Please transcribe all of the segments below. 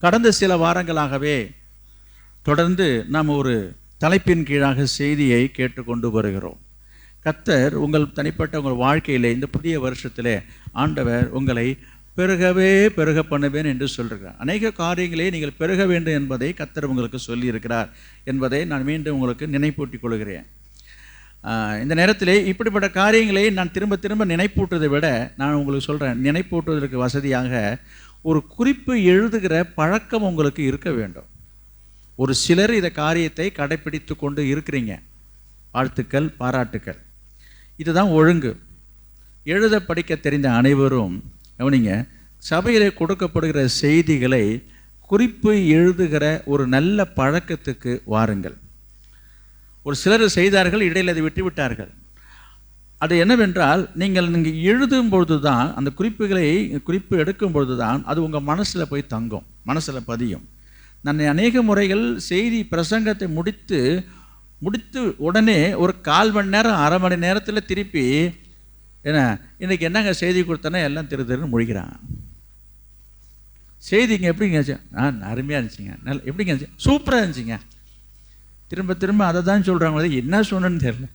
கடந்த சில வாரங்களாகவே தொடர்ந்து நாம் ஒரு தலைப்பின் கீழாக செய்தியை கேட்டுக்கொண்டு வருகிறோம். கர்த்தர் உங்கள் தனிப்பட்ட உங்கள் வாழ்க்கையிலே இந்த புதிய வருஷத்திலே ஆண்டவர் உங்களை பெருகவே பெருக பண்ணுவேன் என்று சொல்கிறார். அநேக காரியங்களே நீங்கள் பெருக வேண்டும் என்பதை கர்த்தர் உங்களுக்கு சொல்லியிருக்கிறார் என்பதை நான் மீண்டும் உங்களுக்கு நினைப்பூட்டிக் கொள்கிறேன். இந்த நேரத்திலே இப்படிப்பட்ட காரியங்களை நான் திரும்ப திரும்ப நினைப்பூட்டுவதை விட நான் உங்களுக்கு சொல்கிறேன், நினைப்பூட்டுவதற்கு வசதியாக ஒரு குறிப்பு எழுதுகிற பழக்கம் உங்களுக்கு இருக்க வேண்டும். ஒரு சிலர் இந்த காரியத்தை கடைப்பிடித்து கொண்டு இருக்கிறீங்க. வாழ்த்துக்கள், பாராட்டுக்கள். இதுதான் ஒழுங்கு. எழுத படிக்க தெரிந்த அனைவரும் கவனிங்க, சபையிலே கொடுக்கப்படுகிற செய்திகளை குறிப்பு எழுதுகிற ஒரு நல்ல பழக்கத்துக்கு வாருங்கள். ஒரு சிலர் செய்தார்கள், இடையில் அதை விட்டு விட்டார்கள். அது என்னவென்றால், நீங்கள் எழுதும் பொழுது தான், அந்த குறிப்பு எடுக்கும் பொழுது தான் அது உங்கள் மனசில் போய் தங்கும், மனசில் பதியும். நான் அநேக முறைகள் செய்தி பிரசங்கத்தை முடித்து உடனே ஒரு 1/4 மணி நேரம் 1/2 மணி நேரத்தில் திருப்பி இன்றைக்கி என்னங்க செய்தி கொடுத்தனா எல்லாம் திருன்னு முழிக்கிறாங்க. செய்திங்க எப்படிங்க இருந்துச்சு? அருமையாக இருந்துச்சுங்க. எப்படிங்க இருந்துச்சு? சூப்பராக இருந்துச்சுங்க. திரும்ப திரும்ப அதை தான் சொல்கிறாங்க. என்ன சொன்னேன்னு தெரியல.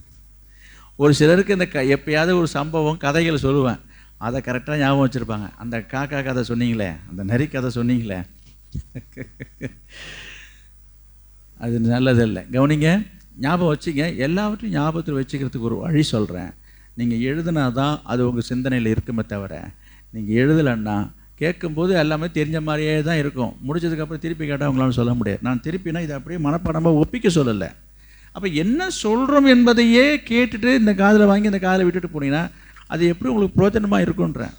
ஒரு சிலருக்கு இந்த எப்பயாவது ஒரு சம்பவம் கதைகள் சொல்லுவேன், அதை கரெக்டாக ஞாபகம் வச்சுருப்பாங்க. அந்த காக்கா கதை சொன்னீங்களே, அந்த நரி கதை சொன்னீங்களே, அது நல்லதில்லை. கவனிங்க, ஞாபகம் வச்சுங்க. எல்லாவற்றையும் ஞாபகத்தில் வச்சுக்கிறதுக்கு ஒரு வழி சொல்கிறேன். நீங்கள் எழுதுனா தான் அது உங்கள் சிந்தனையில் இருக்குமே தவிர, நீங்கள் எழுதலைன்னா கேட்கும்போது எல்லாமே தெரிஞ்ச மாதிரியே தான் இருக்கும். முடிச்சதுக்கப்புறம் திருப்பி கேட்டால் உங்களால் சொல்ல முடியாது. நான் திருப்பினா இதை அப்படியே மனப்பாடமாக ஒப்பிக்க சொல்லலை. அப்போ என்ன சொல்கிறோம் என்பதையே கேட்டுட்டு இந்த காதில் வாங்கி இந்த காதில் விட்டுட்டு போனீங்கன்னா அது எப்படி உங்களுக்கு பிரோஜனமாக இருக்குன்றேன்.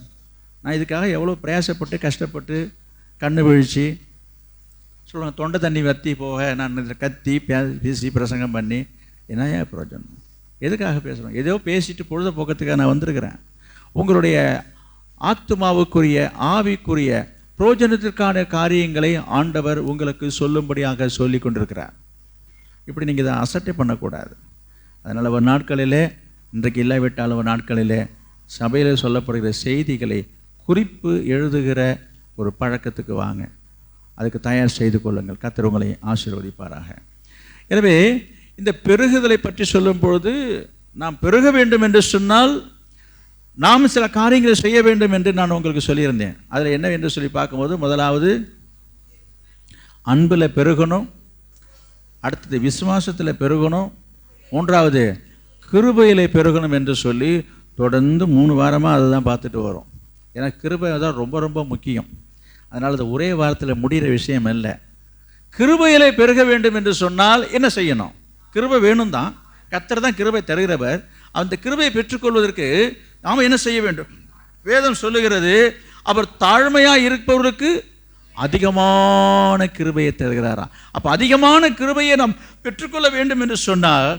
நான் இதுக்காக எவ்வளோ பிரயாசப்பட்டு கஷ்டப்பட்டு கண்ணு வீழ்ச்சி சொல்லுவாங்க, தொண்டை தண்ணி வற்றி போக நான் கத்தி பேசி பிரசங்கம் பண்ணி என்ன பிரயோஜனம்? எதுக்காக பேசுகிறோம்? ஏதோ பேசிட்டு பொழுதுபோக்கத்துக்காக நான் வந்திருக்கிறேன். உங்களுடைய ஆத்துமாவுக்குரிய ஆவிக்குரிய பிரயோஜனத்திற்கான காரியங்களை ஆண்டவர் உங்களுக்கு சொல்லும்படியாக சொல்லி கொண்டிருக்கிறார். இப்படி நீங்கள் இதை அசட்டை பண்ணக்கூடாது. அதனால் ஒரு நாட்களிலே, இன்றைக்கு இல்லாவிட்டாலும் ஒரு நாட்களிலே சபையில் சொல்லப்படுகிற செய்திகளை குறிப்பு எழுதுகிற ஒரு பழக்கத்துக்கு வாங்க. அதுக்கு தயார் செய்து கொள்ளுங்கள். கர்த்தர் உங்களை ஆசீர்வதிப்பாராக. எனவே இந்த பெருகுதலை பற்றி சொல்லும் பொழுது, நாம் பெருக வேண்டும் என்று சொன்னால் நாம் சில காரியங்களை செய்ய வேண்டும் என்று நான் உங்களுக்கு சொல்லியிருந்தேன். அதில் என்ன என்று சொல்லி பார்க்கும்போது, முதலாவது அன்பில் பெருகணும், அடுத்தது விசுவாசத்தில் பெருகணும், மூன்றாவது கிருபையிலே பெருகணும் என்று சொல்லி தொடர்ந்து 3 வாரமாக அதை தான் பார்த்துட்டு வரோம். ஏன்னா கிருபை தான் ரொம்ப ரொம்ப முக்கியம். அதனால் அது ஒரே வாரத்தில் முடிகிற விஷயம் இல்லை. கிருபையிலே பெருக வேண்டும் என்று சொன்னால் என்ன செய்யணும்? கிருபை வேணும் தான். கர்த்தர் தான் கிருபை தருகிறவர். அந்த கிருபையை பெற்றுக்கொள்வதற்கு நாம் என்ன செய்ய வேண்டும்? வேதம் சொல்லுகிறது, அவர் தாழ்மையாக இருப்பவருக்கு அதிகமான கிருபையை தருகிறாராம். அப்போ அதிகமான கிருபையை நாம் பெற்றுக்கொள்ள வேண்டும் என்று சொன்னால்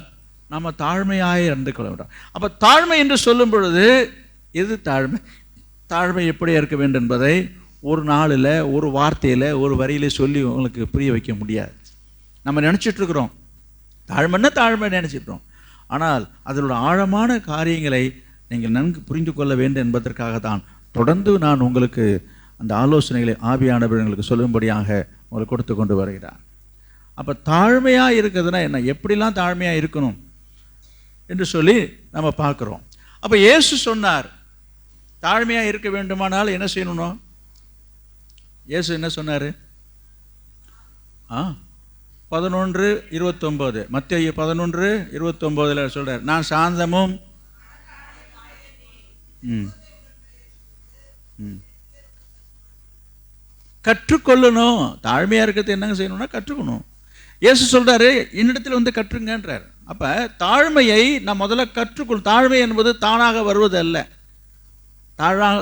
நாம் தாழ்மையாக இருந்து கொள்ள வேண்டும். அப்போ தாழ்மை என்று சொல்லும் பொழுது எது தாழ்மை? தாழ்மை எப்படி இருக்க வேண்டும் என்பதை ஒரு நாளில், ஒரு வார்த்தையில், ஒரு வரியில் சொல்லி உங்களுக்கு புரிய வைக்க முடியாது. நம்ம நினச்சிட்ருக்குறோம் தாழ்மை நினச்சிட்றோம். ஆனால் அதனோட ஆழமான காரியங்களை நீங்கள் நன்கு புரிந்து கொள்ள வேண்டும் என்பதற்காக தான் தொடர்ந்து நான் உங்களுக்கு அந்த ஆலோசனைகளை ஆவியானவர் எங்களுக்கு சொல்லும்படியாக உங்களுக்கு கொடுத்து கொண்டு வருகிறார். அப்போ தாழ்மையாக இருக்கிறதுனா என்ன, எப்படிலாம் தாழ்மையாக இருக்கணும் என்று சொல்லி நம்ம பார்க்குறோம். அப்போ இயேசு சொன்னார், தாழ்மையாக இருக்க வேண்டுமானால் என்ன செய்யணும்? இயேசு என்ன சொன்னார்? 11:29 மத்தேயு 11:29 சொல்கிறார், நான் சாந்தமும் கற்றுக்கொள்ளணும். தாழ்மையாக இருக்கிறது என்னங்க செய்யணும்னா கற்றுக்கணும். இயேசு சொல்கிறாரு, என்னிடத்தில் வந்து கற்றுங்கன்றார். அப்போ தாழ்மையை நான் முதல்ல கற்றுக்கொள். தாழ்மை என்பது தானாக வருவது அல்ல,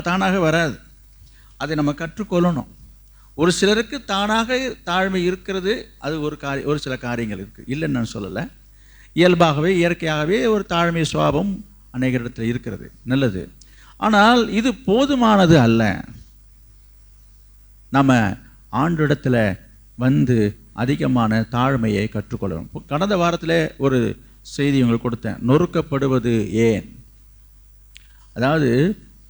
தானாக வராது. அதை நம்ம கற்றுக்கொள்ளணும். ஒரு சிலருக்கு தானாக தாழ்மை இருக்கிறது, அது ஒரு சில காரியங்கள் இருக்குது, இல்லைன்னு நான் சொல்லலை. இயல்பாகவே இயற்கையாகவே ஒரு தாழ்மை சுபாவம் அநேக இடத்துல இருக்கிறது, நல்லது. ஆனால் இது போதுமானது அல்ல. நம்ம ஆண்டிடத்தில் வந்து அதிகமான தாழ்மையை கற்றுக்கொள்ளணும். கடந்த வாரத்தில் ஒரு செய்தி உங்களுக்கு கொடுத்தேன், நொறுக்கப்படுவது ஏன். அதாவது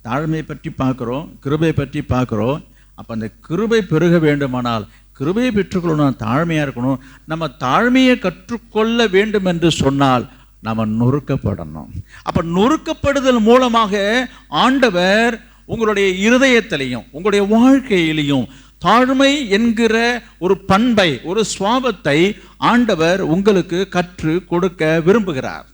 தாழ்மையை பற்றி பார்க்குறோம், கிருபை பற்றி பார்க்குறோம். அப்போ அந்த கிருபை பெருக வேண்டுமானால் கிருபையை பெற்றுக்கொள்ளணும், தாழ்மையாக இருக்கணும். நம்ம தாழ்மையை கற்றுக்கொள்ள வேண்டும் என்று சொன்னால் நம்ம நொறுக்கப்படணும். அப்போ நொறுக்கப்படுதல் மூலமாக ஆண்டவர் உங்களுடைய இருதயத்திலையும் உங்களுடைய வாழ்க்கையிலையும் தாழ்மை என்கிற ஒரு பண்பை, ஒரு சுவாபத்தை ஆண்டவர் உங்களுக்கு கற்று கொடுக்க விரும்புகிறார்.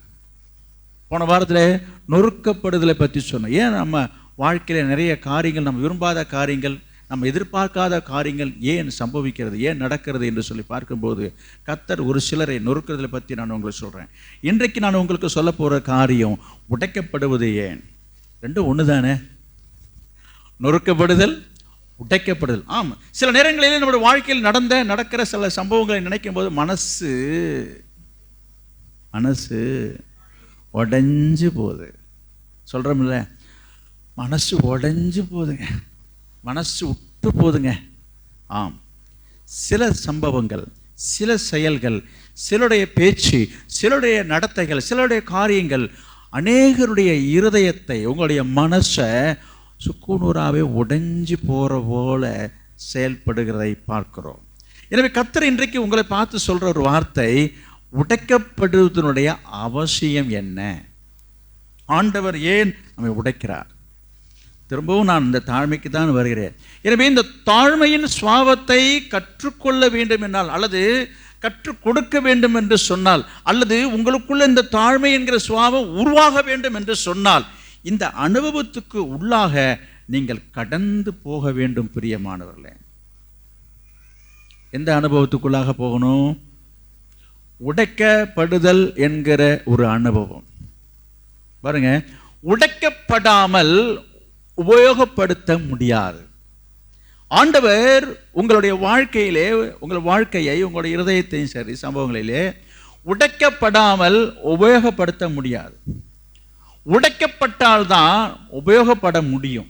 போன வாரத்தில் நொறுக்கப்படுதலை பற்றி சொன்னோம். ஏன் நம்ம வாழ்க்கையில் நிறைய காரியங்கள், நம்ம விரும்பாத காரியங்கள், நம்ம எதிர்பார்க்காத காரியங்கள் ஏன் சம்பவிக்கிறது, ஏன் நடக்கிறது என்று சொல்லி பார்க்கும்போது கர்த்தர் ஒரு சிலரை நொறுக்கிறதை பற்றி நான் உங்களுக்கு சொல்கிறேன். இன்றைக்கு நான் உங்களுக்கு சொல்ல போகிற காரியம் உடைக்கப்படுவது ஏன். ரெண்டும் ஒன்று தானே, நொறுக்கப்படுதல், உடைக்கப்படுதல். ஆமாம், சில நேரங்களிலே நம்முடைய வாழ்க்கையில் நடக்கிற சில சம்பவங்களை நினைக்கும் போது மனசு உடைஞ்சு போகுது. சொல்கிறோம்ல, மனசு உடைஞ்சு போகுதுங்க, மனசு விட்டு போதுங்க. ஆம், சில சம்பவங்கள், சில செயல்கள், சிலருடைய பேச்சு, சிலருடைய நடத்தைகள், சிலருடைய காரியங்கள் அநேகருடைய இருதயத்தை, உங்களுடைய மனசை சுக்குநூறாவே உடைஞ்சு போகிற போல செயல்படுகிறதை பார்க்கிறோம். எனவே கர்த்தர் இன்றைக்கு உங்களை பார்த்து சொல்கிற ஒரு வார்த்தை, உடைக்கப்படுவதனுடைய அவசியம் என்ன, ஆண்டவர் ஏன் நம்மை உடைக்கிறார். திரும்பவும் நான் இந்த தாழ்மைக்கு தான் வருகிறேன். எனவே இந்த தாழ்மையின் சுவாபத்தை கற்றுக்கொள்ள வேண்டும் என்றால், அல்லது கற்றுக் கொடுக்க வேண்டும் என்று சொன்னால், அல்லது உங்களுக்குள்ள இந்த தாழ்மை என்கிற சுவாபம் உருவாக வேண்டும் என்று சொன்னால், இந்த அனுபவத்துக்கு உள்ளாக நீங்கள் கடந்து போக வேண்டும். பிரியமானவர்களே, எந்த அனுபவத்துக்குள்ளாக போகணும்? உடைக்கப்படுதல் என்கிற ஒரு அனுபவம். பாருங்க, உடைக்கப்படாமல் உபயோகப்படுத்த முடியாது. ஆண்டவர் உங்களுடைய வாழ்க்கையிலே, உங்கள் வாழ்க்கையை, உங்களுடைய இருதயத்தையும் சரி, சம்பவங்களிலே உடைக்கப்படாமல் உபயோகப்படுத்த முடியாது. உடைக்கப்பட்டால்தான் உபயோகப்பட முடியும்.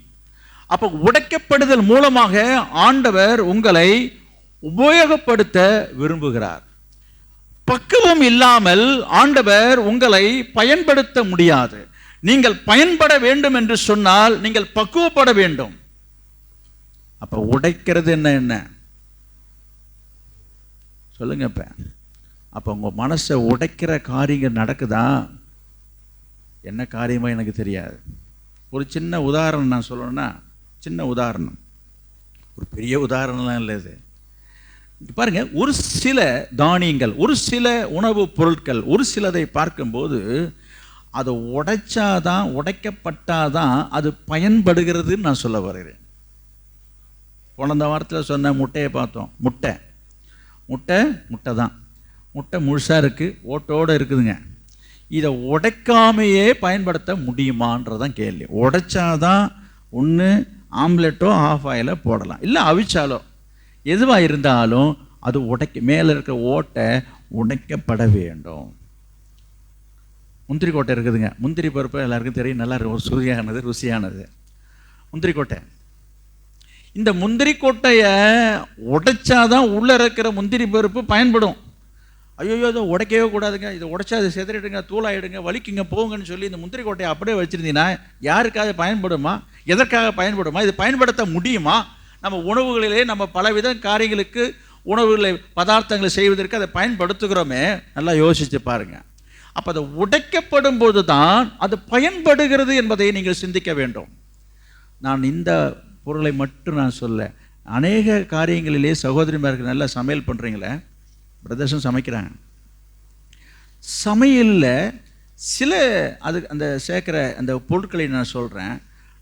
அப்போ உடைக்கப்படுதல் மூலமாக ஆண்டவர் உங்களை உபயோகப்படுத்த விரும்புகிறார். பக்குவம் இல்லாமல் ஆண்டவர் உங்களை பயன்படுத்த முடியாது. நீங்கள் பயன்பட வேண்டும் என்று சொன்னால் நீங்கள் பக்குவப்பட வேண்டும். அப்ப உடைக்கிறது என்ன சொல்லுங்க. அப்ப உங்க மனசை உடைக்கிற காரியங்கள் நடக்குதா? என்ன காரியமா எனக்கு தெரியாது. ஒரு சின்ன உதாரணம் நான் சொல்லணும்னா, சின்ன உதாரணம், ஒரு பெரிய உதாரணம்லாம் இல்லை இது. பாருங்க, ஒரு சில தானியங்கள், ஒரு சில உணவுப் பொருட்கள், ஒரு சிலதை பார்க்கும்போது அதை உடைச்சாதான், உடைக்கப்பட்டாதான் அது பயன்படுகிறதுன்னு நான் சொல்ல வருகிறேன். போன வாரத்தில் சொன்ன முட்டையை பார்த்தோம். முட்டை தான், முட்டை முழுசாக இருக்குது, ஓட்டோடு இருக்குதுங்க. இதை உடைக்காமையே பயன்படுத்த முடியுமான்றதான் கேள்வி. உடைச்சாதான் ஒன்று ஆம்லெட்டோ ஆஃப் ஆயிலோ போடலாம், இல்லை அவிச்சாலோ, எதுவாக இருந்தாலும் அது மேலே இருக்கிற ஓட்டை உடைக்கப்பட வேண்டும். முந்திரி கோட்டை இருக்குதுங்க, முந்திரி பருப்பு எல்லாருக்கும் தெரியும், நல்லா இருக்கும், சுவையானது, ருசியானது முந்திரி கோட்டை. இந்த முந்திரி கோட்டையை உடைச்சாதான் உள்ளே இருக்கிற முந்திரி பருப்பு பயன்படும். ஐயோ, அதை உடைக்கவே கூடாதுங்க, இதை உடைச்சா அதை செதறிடுங்க, தூளாயிடுங்க, வலிக்குங்க, போங்கன்னு சொல்லி இந்த முந்திரி கோட்டையை அப்படியே வச்சுருந்தீங்கன்னா யாருக்காக பயன்படுமா? எதற்காக பயன்படுமா? இது பயன்படுத்த முடியுமா? நம்ம உணவுகளிலே நம்ம பலவித காரியங்களுக்கு, உணவுகளை, பதார்த்தங்களை செய்வதற்கு அதை பயன்படுத்துகிறோமே, நல்லா யோசித்து பாருங்க. அப்போ அதை உடைக்கப்படும் போது தான் அது பயன்படுகிறது என்பதை நீங்கள் சிந்திக்க வேண்டும். நான் இந்த பொருளை மட்டும் நான் சொல்ல, அநேக காரியங்களிலே சகோதரிமார்கள் நல்லா சமையல் பண்ணுறீங்களே, பிரதர்ஷன் சமைக்கிறாங்க. சமையலில் சில அந்த சேர்க்குற அந்த பொருட்களை நான் சொல்கிறேன்,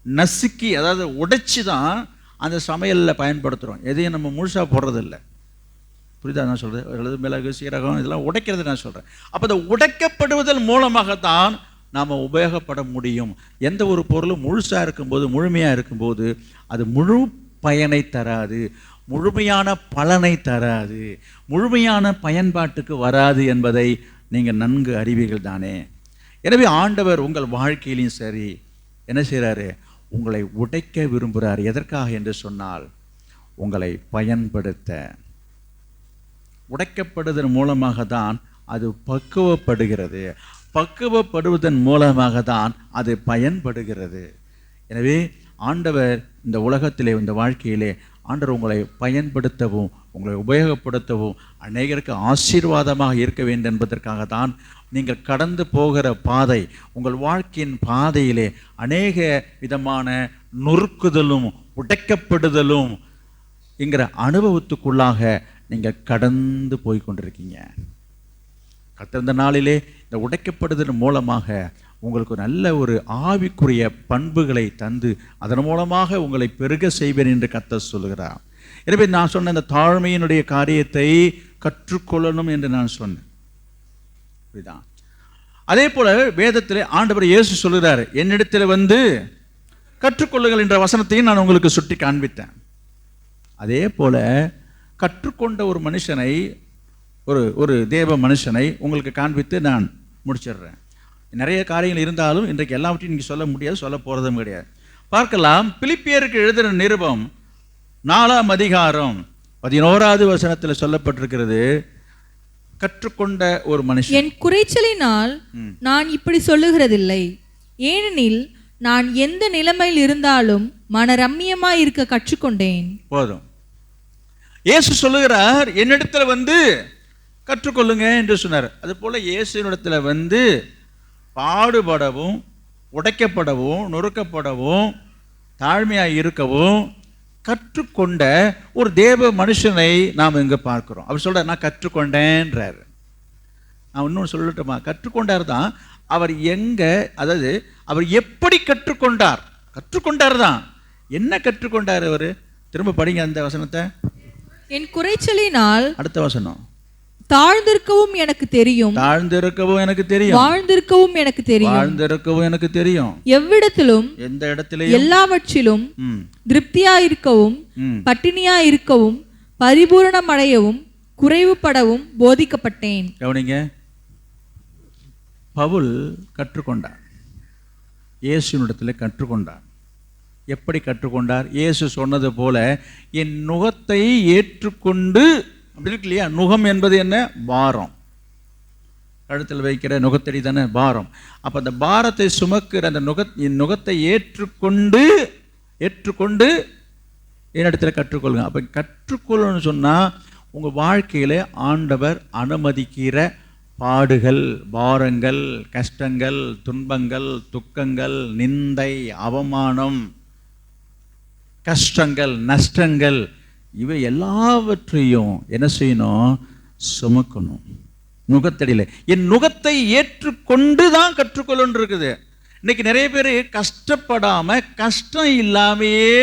நசுக்கி, அதாவது உடைச்சி தான் அந்த சமையலில் பயன்படுத்துகிறோம். எதையும் நம்ம முழுசாக போடுறதில்லை. புரியுதா நான் சொல்கிறது? அல்லது மிளகு, சீரகம் இதெல்லாம் உடைக்கிறது நான் சொல்கிறேன். அப்போ இந்த உடைக்கப்படுவதன் மூலமாகத்தான் நாம் உபயோகப்பட முடியும். எந்த ஒரு பொருளும் முழுசாக இருக்கும்போது, முழுமையாக இருக்கும்போது அது முழு பயனை தராது, முழுமையான பலனை தராது, முழுமையான பயன்பாட்டுக்கு வராது என்பதை நீங்கள் நன்கு அறிவீர்கள் தானே. எனவே ஆண்டவர் உங்கள் வாழ்க்கையிலையும் சரி என்ன செய்கிறாரு? உங்களை உடைக்க விரும்புகிறார். எதற்காக என்று சொன்னால், உங்களை பயன்படுத்த. உடைக்கப்படுவதன் மூலமாக தான் அது பக்குவப்படுகிறது, பக்குவப்படுவதன் மூலமாக தான் அது பயன்படுகிறது. எனவே ஆண்டவர் இந்த உலகத்திலே, இந்த வாழ்க்கையிலே ஆண்டவர் உங்களை பயன்படுத்தவும் உங்களை உபயோகப்படுத்தவும் அநேகருக்கு ஆசீர்வாதமாக இருக்க வேண்டும் என்பதற்காக தான் நீங்கள் கடந்து போகிற பாதை, உங்கள் வாழ்க்கையின் பாதையிலே அநேக விதமான நொறுக்குதலும் உடைக்கப்படுதலும் என்கிற அனுபவத்துக்குள்ளாக நீங்கள் கடந்து போய் கொண்டிருக்கீங்க. கத்திருந்த நாளிலே இந்த உடைக்கப்படுதல் மூலமாக உங்களுக்கு நல்ல ஒரு ஆவிக்குரிய பண்புகளை தந்து அதன் மூலமாக உங்களை பெருக செய்வேன் என்று கர்த்தர் சொல்கிறார். எனவே நான் சொன்ன இந்த தாழ்மையினுடைய காரியத்தை கற்றுக்கொள்ளணும் என்று நான் சொன்னேன். புரியுதா? அதே போல வேதத்தில் ஆண்டவர் இயேசு சொல்கிறார், என்னிடத்தில் வந்து கற்றுக்கொள்ளுங்கள் என்ற வசனத்தையும் நான் உங்களுக்கு சுட்டி காண்பித்தேன். அதே போல கற்றுக்கொண்ட ஒரு மனுஷனை, ஒரு தேவ மனுஷனை உங்களுக்கு காண்பித்து நான் முடிச்சிடுறேன். நிறைய காரியங்கள் இருந்தாலும் இன்றைக்கு எல்லாவற்றையும் நீங்கள் சொல்ல முடியாது, சொல்ல போகிறதும் கிடையாது. பார்க்கலாம், பிலிப்பியருக்கு எழுதின நிருபம் 4ஆம் அதிகாரம் 11வது வசனத்தில் சொல்லப்பட்டிருக்கிறது, கற்றுக்கொண்ட ஒரு மனுஷன், என் குறைச்சலினால் நான் இப்படி சொல்லுகிறதில்லை, ஏனெனில் நான் எந்த நிலைமையில் இருந்தாலும் மனரம்மியமாய் இருக்க கற்றுக்கொண்டேன். போதும். இயேசு சொல்லுகிறார், என்னிடத்துல வந்து கற்றுக்கொள்ளுங்க என்று சொன்னார். அது போல இயேசுவினிடத்துல வந்து பாடுபடவும் உடைக்கப்படவும் நொறுக்கப்படவும் தாழ்மையாக இருக்கவும் கற்றுக்கொண்ட ஒரு தேவ மனுஷனை நாம் இங்கே பார்க்கிறோம். அவர் சொல்றார், நான் கற்றுக்கொண்டேன்றார். நான் இன்னொன்று சொல்லட்டுமா? கற்றுக்கொண்டார் தான். அவர் எங்க, அதாவது அவர் எப்படி கற்றுக்கொண்டார்? கற்றுக்கொண்டார் தான். என்ன கற்றுக்கொண்டார் அவர்? திரும்ப படிங்க அந்த வசனத்தை. என் குறைச்சலினால், அடுத்த வசனம், தாழ்ந்திருக்கவும் எனக்கு தெரியும், தாழ்ந்திருக்கவும் எனக்கு தெரியும், வாழ்ந்திருக்கவும் எனக்கு தெரியும், வாழ்ந்திருக்கவும் எனக்கு தெரியும், எவ்விடத்திலும் எந்த இடத்திலும் எல்லாவற்றிலும் திருப்தியாயிருக்கவும் பட்டினியாயிருக்கவும் பரிபூரணம் அடையவும் குறைவுபடவும் போதிக்கப்பட்டேன். கவனிங்க, பவுல் கற்றுக்கொண்டார், இயேசுவினிடத்தில் கற்றுக்கொண்டார். எப்படி கற்றுக்கொண்டார்? இயேசு சொன்னது போல என் நுகத்தை ஏற்றுக்கொண்டு, அப்படி இருக்கு இல்லையா? நுகம் என்பது என்ன? பாரம். கழுத்தில் வைக்கிற நுகத்தடி தானே பாரம். அப்போ அந்த பாரத்தை சுமக்கிற அந்த நுகத்தை ஏற்றுக்கொண்டு என்னிடத்தில் கற்றுக்கொள்ளுங்க. அப்போ கற்றுக்கொள்ளணும்னு சொன்னால் உங்கள் வாழ்க்கையில் ஆண்டவர் அனுமதிக்கிற பாடுகள், பாரங்கள், கஷ்டங்கள், துன்பங்கள், துக்கங்கள், நிந்தை, அவமானம், கஷ்டங்கள், நஷ்டங்கள், இவை எல்லாவற்றையும் என்ன செய்யணும்? சுமக்கணும். நுகத்தடியில் என் நுகத்தை ஏற்றுக்கொண்டு தான் கற்றுக்கொள்ளணும் இருக்குது. இன்னைக்கு நிறைய பேர் கஷ்டப்படாம, கஷ்டம் இல்லாமையே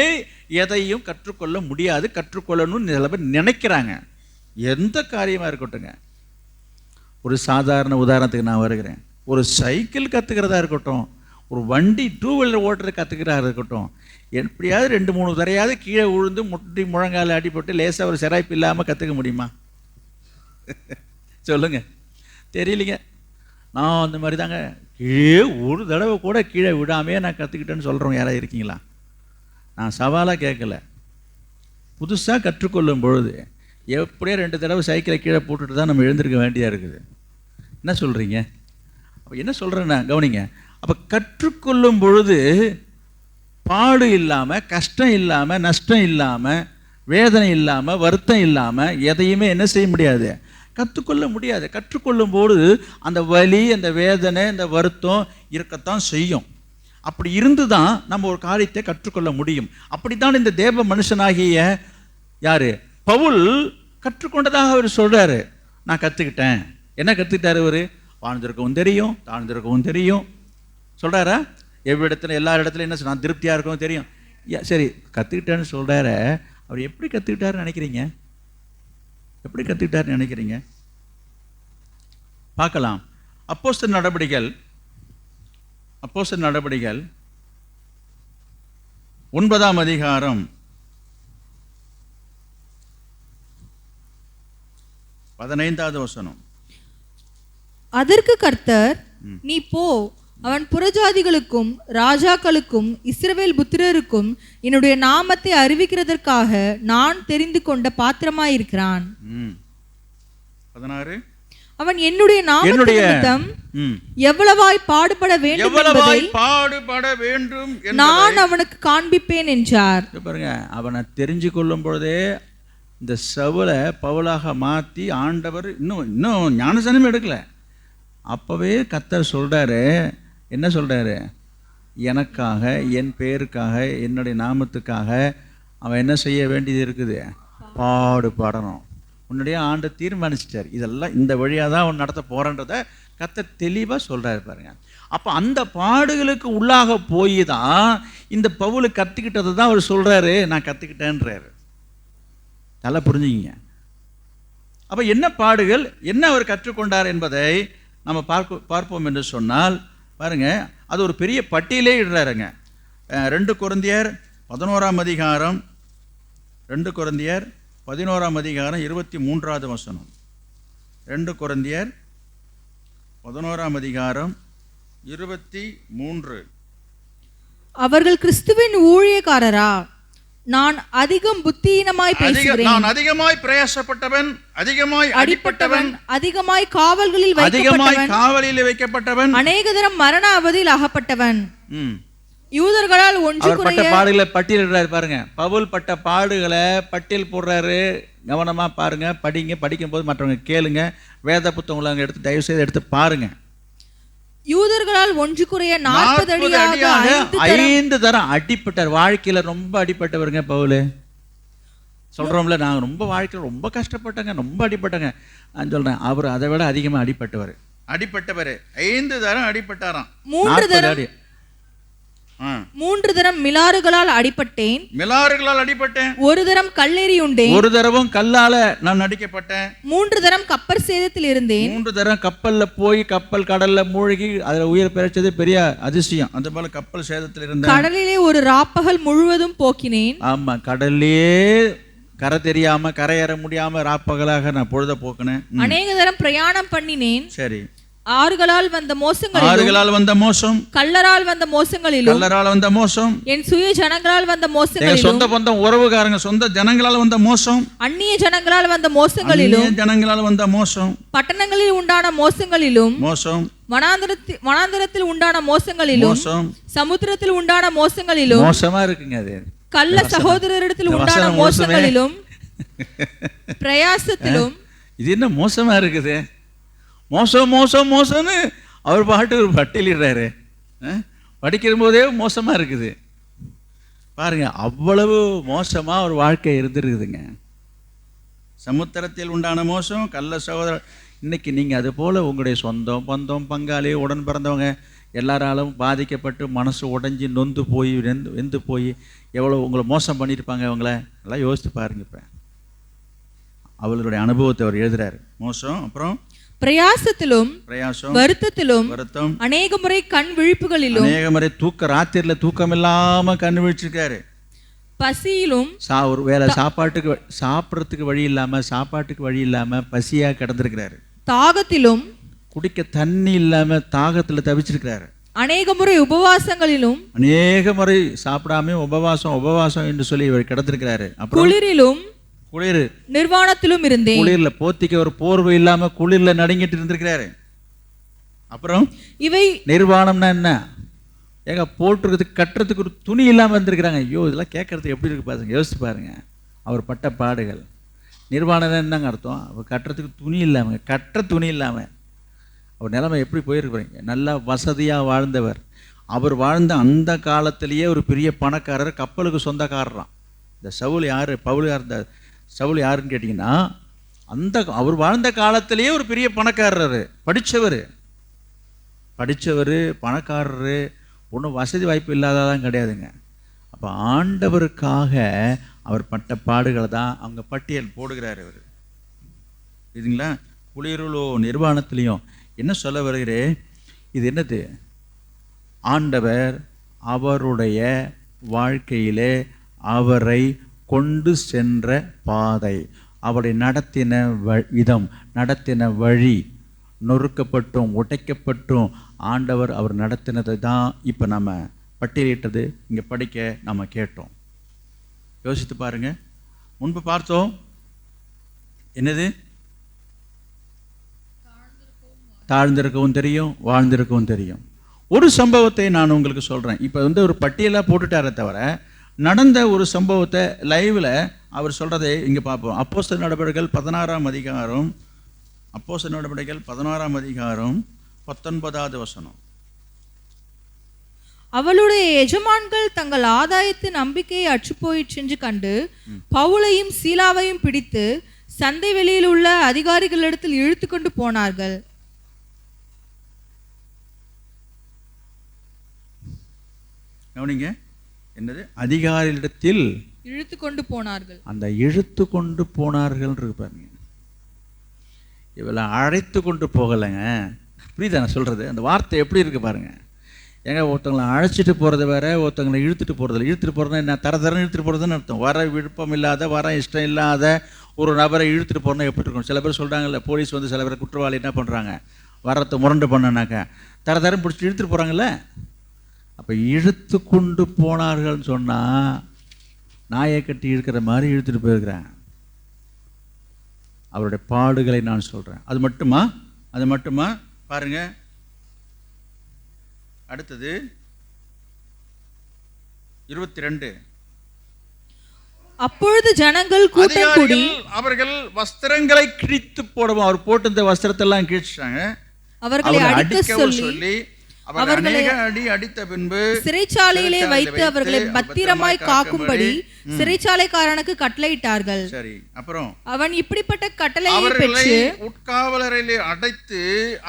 எதையும் கற்றுக்கொள்ள முடியாது, கற்றுக்கொள்ளணும்னு சில பேர் நினைக்கிறாங்க. எந்த காரியமாக இருக்கட்டுங்க. ஒரு சாதாரண உதாரணத்துக்கு நான் வருகிறேன். ஒரு சைக்கிள் கற்றுக்கிறதா இருக்கட்டும், ஒரு வண்டி 2 வீலர் ஓட்டுறது கற்றுக்கிறதா இருக்கட்டும், எப்படியாவது 2-3 தரையாவது கீழே விழுந்து முட்டி முழங்கால அடிபட்டு லேசாக ஒரு சிராய்ப்பு இல்லாமல் கற்றுக்க முடியுமா? சொல்லுங்க. தெரியலிங்க. நான் அந்த மாதிரி தாங்க, கீழே ஒரு தடவை கூட கீழே விடாமே நான் கற்றுக்கிட்டேன்னு சொல்கிறவங்க யாராவது இருக்கீங்களா? நான் சவாலாக கேட்கல. புதுசாக கற்றுக்கொள்ளும் பொழுது எப்படியே 2 தடவை சைக்கிளை கீழே போட்டுட்டு தான் நம்ம எழுந்திருக்க வேண்டியதாக இருக்குது. என்ன சொல்கிறீங்க? அப்போ என்ன சொல்கிறேன்னா கவனிங்க. அப்போ கற்றுக்கொள்ளும் பொழுது பாடு இல்லாமல், கஷ்டம் இல்லாமல், நஷ்டம் இல்லாமல், வேதனை இல்லாமல், வருத்தம் இல்லாமல் எதையுமே என்ன செய்ய முடியாது? கற்றுக்கொள்ள முடியாது. கற்றுக்கொள்ளும் போது அந்த வலி, அந்த வேதனை, அந்த வருத்தம் இருக்கத்தான் செய்யும். அப்படி இருந்து தான் நம்ம ஒரு காரியத்தை கற்றுக்கொள்ள முடியும். அப்படித்தான் இந்த தேவ மனுஷனாகிய யாரு? பவுல் கற்றுக்கொண்டதாக அவர் சொல்றாரு. நான் கற்றுக்கிட்டேன். என்ன கற்றுக்கிட்டாரு அவர்? வாழ்ந்திருக்கவும் தெரியும், தாழ்ந்திருக்கவும் தெரியும் சொல்றாரா? எவ்விடத்துல எல்லா இடத்துலையும் என்ன நான் திருப்தியாக இருக்கவும் தெரியும். சரி, கற்றுக்கிட்டேன்னு சொல்கிறார. அவர் எப்படி கற்றுக்கிட்டாருன்னு நினைக்கிறீங்க? எப்படி கற்றுக்கிட்டாருன்னு நினைக்கிறீங்க? பார்க்கலாம். அப்போஸ்தலர் நடபடிகள் 9ஆம் அதிகாரம் 15வது வசனம். அதற்கு கர்த்தர், நீ போ, அவன் புறஜாதிகளுக்கும் ராஜாக்களுக்கும் இஸ்ரவேல் புத்திரருக்கும் என்னுடைய நாமத்தை அறிவிக்கிறதற்காக நான் தெரிந்து கொண்ட பாத்திரமாயிருக்கிறான். 16. அவன் என்னுடைய நாமத்தினிமித்தம் எவ்வளவாய் பாடுபட வேண்டும் நான் அவனுக்கு காண்பிப்பேன் என்றார். பாருங்க, அவனை தெரிஞ்சு கொள்ளும் பொழுதே இந்த சவுலை பவுலாக மாற்றி ஆண்டவர் இன்னும் ஞானஸ்நானம் எடுக்கலை. அப்போவே கர்த்தர் சொல்கிறாரு, என்ன சொல்கிறாரு? எனக்காக, என் பேருக்காக, என்னுடைய நாமத்துக்காக அவன் என்ன செய்ய வேண்டியது இருக்குது? பாடுபடணும். உன்னுடைய ஆண்டு தீர்மானிச்சிட்டார். இதெல்லாம் இந்த வழியாக தான் அவன் நடத்த போகிறன்றத கர்த்தர் தெளிவாக சொல்கிறாரு பாருங்க. அப்போ அந்த பாடுகளுக்கு உள்ளாக போய் தான் இந்த பவுல் கற்றுக்கிட்டதை தான் அவர் சொல்கிறாரு, நான் கற்றுக்கிட்டேன்றாரு. நல்லா புரிஞ்சுக்கிங்க. அப்போ என்ன பாடுகள், என்ன அவர் கற்றுக்கொண்டார் என்பதை நம்ம பார்ப்போம் என்று சொன்னால் பாருங்க, அது ஒரு பெரிய பட்டியலே இடுறாருங்க. 2 கொரிந்தியர் 11ஆம் அதிகாரம் 2 கொரிந்தியர் 11ஆம் அதிகாரம் 23வது வசனம். 2 கொரிந்தியர் 11ஆம் அதிகாரம் 23. அவர்கள் கிறிஸ்துவின் ஊழியக்காரரா? நான் அதிகம் புத்தியீனமாய் பேசுகிறேன். நான் அதிகமாய் பிரயாசப்பட்டவன், அதிகமாய் அடிபட்டவன், அதிகமாய் காவலில் வைக்கப்பட்டவன், அநேக தரம் மரண அவதியில் அகப்பட்டவன். யூதர்களால் ஒன்று பட்ட பாடுகளை பட்டியலிடுறாரு பாருங்க. பவுல் பட்ட பாடுகளை பட்டியல் போடுறாரு. கவனமா பாருங்க, படிங்க. படிக்கும் போது மற்றவங்க கேளுங்க. வேத புத்தகங்களை எடுத்து தயவு செய்து எடுத்து பாருங்க. யூதர்களால் ஒன்று குறைய 40 அடியாக 5 தரம் அடிப்பட்டார். வாழ்க்கையில ரொம்ப அடிப்பட்டவருங்க பவுல். சொல்றோம்ல, நாங்கள் ரொம்ப வாழ்க்கையில் ரொம்ப கஷ்டப்பட்டங்க, ரொம்ப அடிப்பட்டங்க. நான் சொல்றேன், அவர் அதை விட அதிகமாக அடிப்பட்டவர். 5 தரம் அடிப்பட்டாராம். 3 தரம் மிலாறுகளால் அடிபட்டேன். ஒரு தரம் கல்லெறி உண்டேன். ஒரு தடவும் கல்லால நான் அடிக்கப்பட்டேன். 3 தரம் கப்பல் சேதத்தில் இருந்தேன். 3 தரம் கப்பல்ல போய் கப்பல் கடல்ல மூழ்கி அதுல உயிர் பிழைச்சது பெரிய அதிசயம். அந்த போல கப்பல் சேதத்தில் இருந்தேன். கடலிலே ஒரு ராப்பகல் முழுவதும் போக்கினேன். ஆமா, கடல்லே கரை தெரியாம, கரையேற முடியாம ராப்பகலாக நான் பொழுத போக்கினேன். அநேக தரம் பிரயாணம் பண்ணினேன். சரி. ஆறுகளால் வந்த மோசம், கல்லரால் வந்த மோசம், என் சுய ஜனங்களால் வந்த மோசங்களிலும், சொந்த பந்தம் உறவுகாரங்க சொந்த ஜனங்களால் வந்த மோசம், அந்நிய ஜனங்களால் வந்த மோசங்களிலும், பட்டணங்களில் உண்டான மோசங்களிலும், வனாந்தரத்தில் உண்டான மோசங்களிலும், சமுத்திரத்தில் உண்டான மோசங்களிலும், மோசமா இருக்குங்க. அது கள்ள சகோதரரிடத்தில் உண்டான மோசங்களிலும், பிரயாசத்திலும். இது என்ன மோசமா இருக்குது? மோசம்னு அவர் பாட்டு ஒரு பட்டியலிடுறாரு. படிக்கிற போதே மோசமா இருக்குது பாருங்க. அவ்வளவு மோசமா ஒரு வாழ்க்கை இருந்துருக்குதுங்க. சமுத்திரத்தில் உண்டான மோசம், கள்ள சகோதரர். இன்னைக்கு நீங்க அது போல உங்களுடைய சொந்தம் பந்தம் பங்காளி உடன் பிறந்தவங்க எல்லாராலும் பாதிக்கப்பட்டு மனசு உடைஞ்சி நொந்து போய் வெந்து போய் எவ்வளோ உங்களை மோசம் பண்ணியிருப்பாங்க. அவங்கள எல்லாம் யோசித்து பாருங்க. இப்போ அவர்களுடைய அனுபவத்தை அவர் எழுதுறாரு. மோசம், அப்புறம் பிரயாசத்திலும் வருத்தத்திலும், அநேக முறை கண் விழிப்புகளிலும், அநேக முறை ராத்திரில தூக்கம் இல்லாம கண் விழிச்சிருக்காரு. பசியிலும், ஒரு வேளை சாப்பிட்றதுக்கு வழி இல்லாம, சாப்பாட்டுக்கு வழி இல்லாம பசியா கிடந்திருக்கிறாரு. தாகத்திலும், குடிக்க தண்ணி இல்லாம தாகத்துல தவிச்சிருக்கிறாரு. அநேக முறை உபவாசங்களிலும், அநேக முறை சாப்பிடாம உபவாசம் என்று சொல்லி இவர் கிடந்திருக்கிறாரு. குளிரிலும், குளிர் நிர்வாணத்திலும் இருந்தேன். குளிர்ல போத்திக்க ஒரு போர்வை இல்லாம குளிர்ல நடுங்கிட்டு இருந்திருக்கிறாரு. அப்புறம் இவை நிர்வாணம்னா என்ன? ஏங்க போட்டுறதுக்கு கட்டுறதுக்கு ஒரு துணி இல்லாம இருந்திருக்கிறாங்க. ஐயோ, இதெல்லாம் கேட்கறதுக்கு எப்படி இருக்கு பாருங்க, யோசிச்சு பாருங்க. அவர் பட்ட பாடுகள். நிர்வாணம் என்னங்க அர்த்தம்? அவர் கட்டுறதுக்கு துணி இல்லாம, கட்டுற துணி இல்லாம அவர் நிலைமை எப்படி போயிருப்பாருங்க. நல்லா வசதியா வாழ்ந்தவர். அவர் வாழ்ந்த அந்த காலத்திலேயே ஒரு பெரிய பணக்காரர், கப்பலுக்கு சொந்தக்காரராம். இந்த சவுல் யாரு, பவுல் யார்? இந்த சவுல் யாருன்னு கேட்டிங்கன்னா, அவர் வாழ்ந்த காலத்திலேயே ஒரு பெரிய பணக்காரர், படித்தவர், பணக்காரர், ஒன்றும் வசதி வாய்ப்பு இல்லாததான் கிடையாதுங்க. அப்போ ஆண்டவருக்காக அவர் பட்ட பாடுகளை தான் அவங்க பட்டியல் போடுகிறார் அவர். இதுங்களா? குளிரிலோ நிர்வாணத்திலையும் என்ன சொல்ல வருகிறேன்? இது என்னது? ஆண்டவர் அவருடைய வாழ்க்கையிலே அவரை கொண்டு சென்ற பாதை, அவரை நடத்தின விதம், நடத்தின வழி, நொறுக்கப்பட்டும் உடைக்கப்பட்டும் ஆண்டவர் அவர் நடத்தினதை தான் இப்போ நம்ம பட்டியலிட்டது இங்கே படிக்க நம்ம கேட்டோம். யோசித்து பாருங்க. முன்பு பார்த்தோம் என்னது? தாழ்ந்திருக்கவும் தெரியும், வாழ்ந்திருக்கவும் தெரியும். ஒரு சம்பவத்தை நான் உங்களுக்கு சொல்கிறேன். இப்போ ஒரு பட்டியலாக போட்டுட்டாரே தவிர நடந்த ஒரு சம்பவத்தை லைவில் அவர் சொல்கிறதை இங்கே பார்ப்போம். அப்போஸ்தலர் நடவடிக்கைகள் 16ஆம் அதிகாரம், அப்போஸ்தலர் நடவடிக்கைகள் 16ஆம் அதிகாரம் 19வது வசனம். அவளுடைய எஜமான்கள் தங்கள் ஆதாயத்து நம்பிக்கையை அற்றுப்போயிற்றென்று கண்டு பவுலையும் சீலாவையும் பிடித்து சந்தை வெளியில் உள்ள அதிகாரிகளிடத்தில் இழுத்து கொண்டு போனார்கள். கவனிங்க, என்னது? அதிகாரிகளிடத்தில் இழுத்து கொண்டு போனார்கள். அந்த இழுத்து கொண்டு போனார்கள் இருப்பாருங்க. இவளை அழைத்து கொண்டு போகலைங்க. புரியுதா நான் சொல்கிறது? அந்த வார்த்தை எப்படி இருக்கு பாருங்க. ஏங்க, ஒருத்தவங்களை அழைச்சிட்டு போகிறது வேற, ஒருத்தவங்களை இழுத்துட்டு போகிறது. இழுத்துட்டு போகிறதுனா என்ன? தரன்னு இழுத்துட்டு போகிறதுன்னு அர்த்தம். வர விருப்பம் இல்லாத, வர இஷ்டம் இல்லாத ஒரு நபரை இழுத்துட்டு போகிறனா எப்படி இருக்கும்? சில பேர் சொல்கிறாங்கல்ல, போலீஸ் வந்து சில பேர் குற்றவாளி என்ன பண்ணுறாங்க, வரத்தை முரண்டு பண்ணனாக்கா தரன்னு பிடிச்சி இழுத்துட்டு போகிறாங்கல்ல. அப்போ இழுத்து கொண்டு போனார்கள்னு சொன்னால் நாயை கட்டி இழுக்கிற மாதிரி இழுத்துட்டு போயிருக்கிறேன். அவருடைய பாடுகளை நான் சொல்கிறேன். அது மட்டுமா பாருங்க. அடுத்தது 22. அப்பொழுது ஜனங்கள் கூட்டம் கூடி அவர்கள் வஸ்திரங்களை கிழித்து போடவும், அவர் போட்டு இந்த வஸ்திரத்தை எல்லாம் கிழிச்சாங்க. அவர்களை அடிக்க சொல்லி அவர்களை அடித்த பின்பு சிறைச்சாலையிலே வைத்து அவர்களை பத்திரமாய் காக்கும்படி சிறைச்சாலைக்காரனுக்கு கட்டளையிட்டார்கள். சரி, அப்புறம் அவன் இப்படிப்பட்ட கட்டளையை பெற்று உட்காவலரையிலே அடைத்து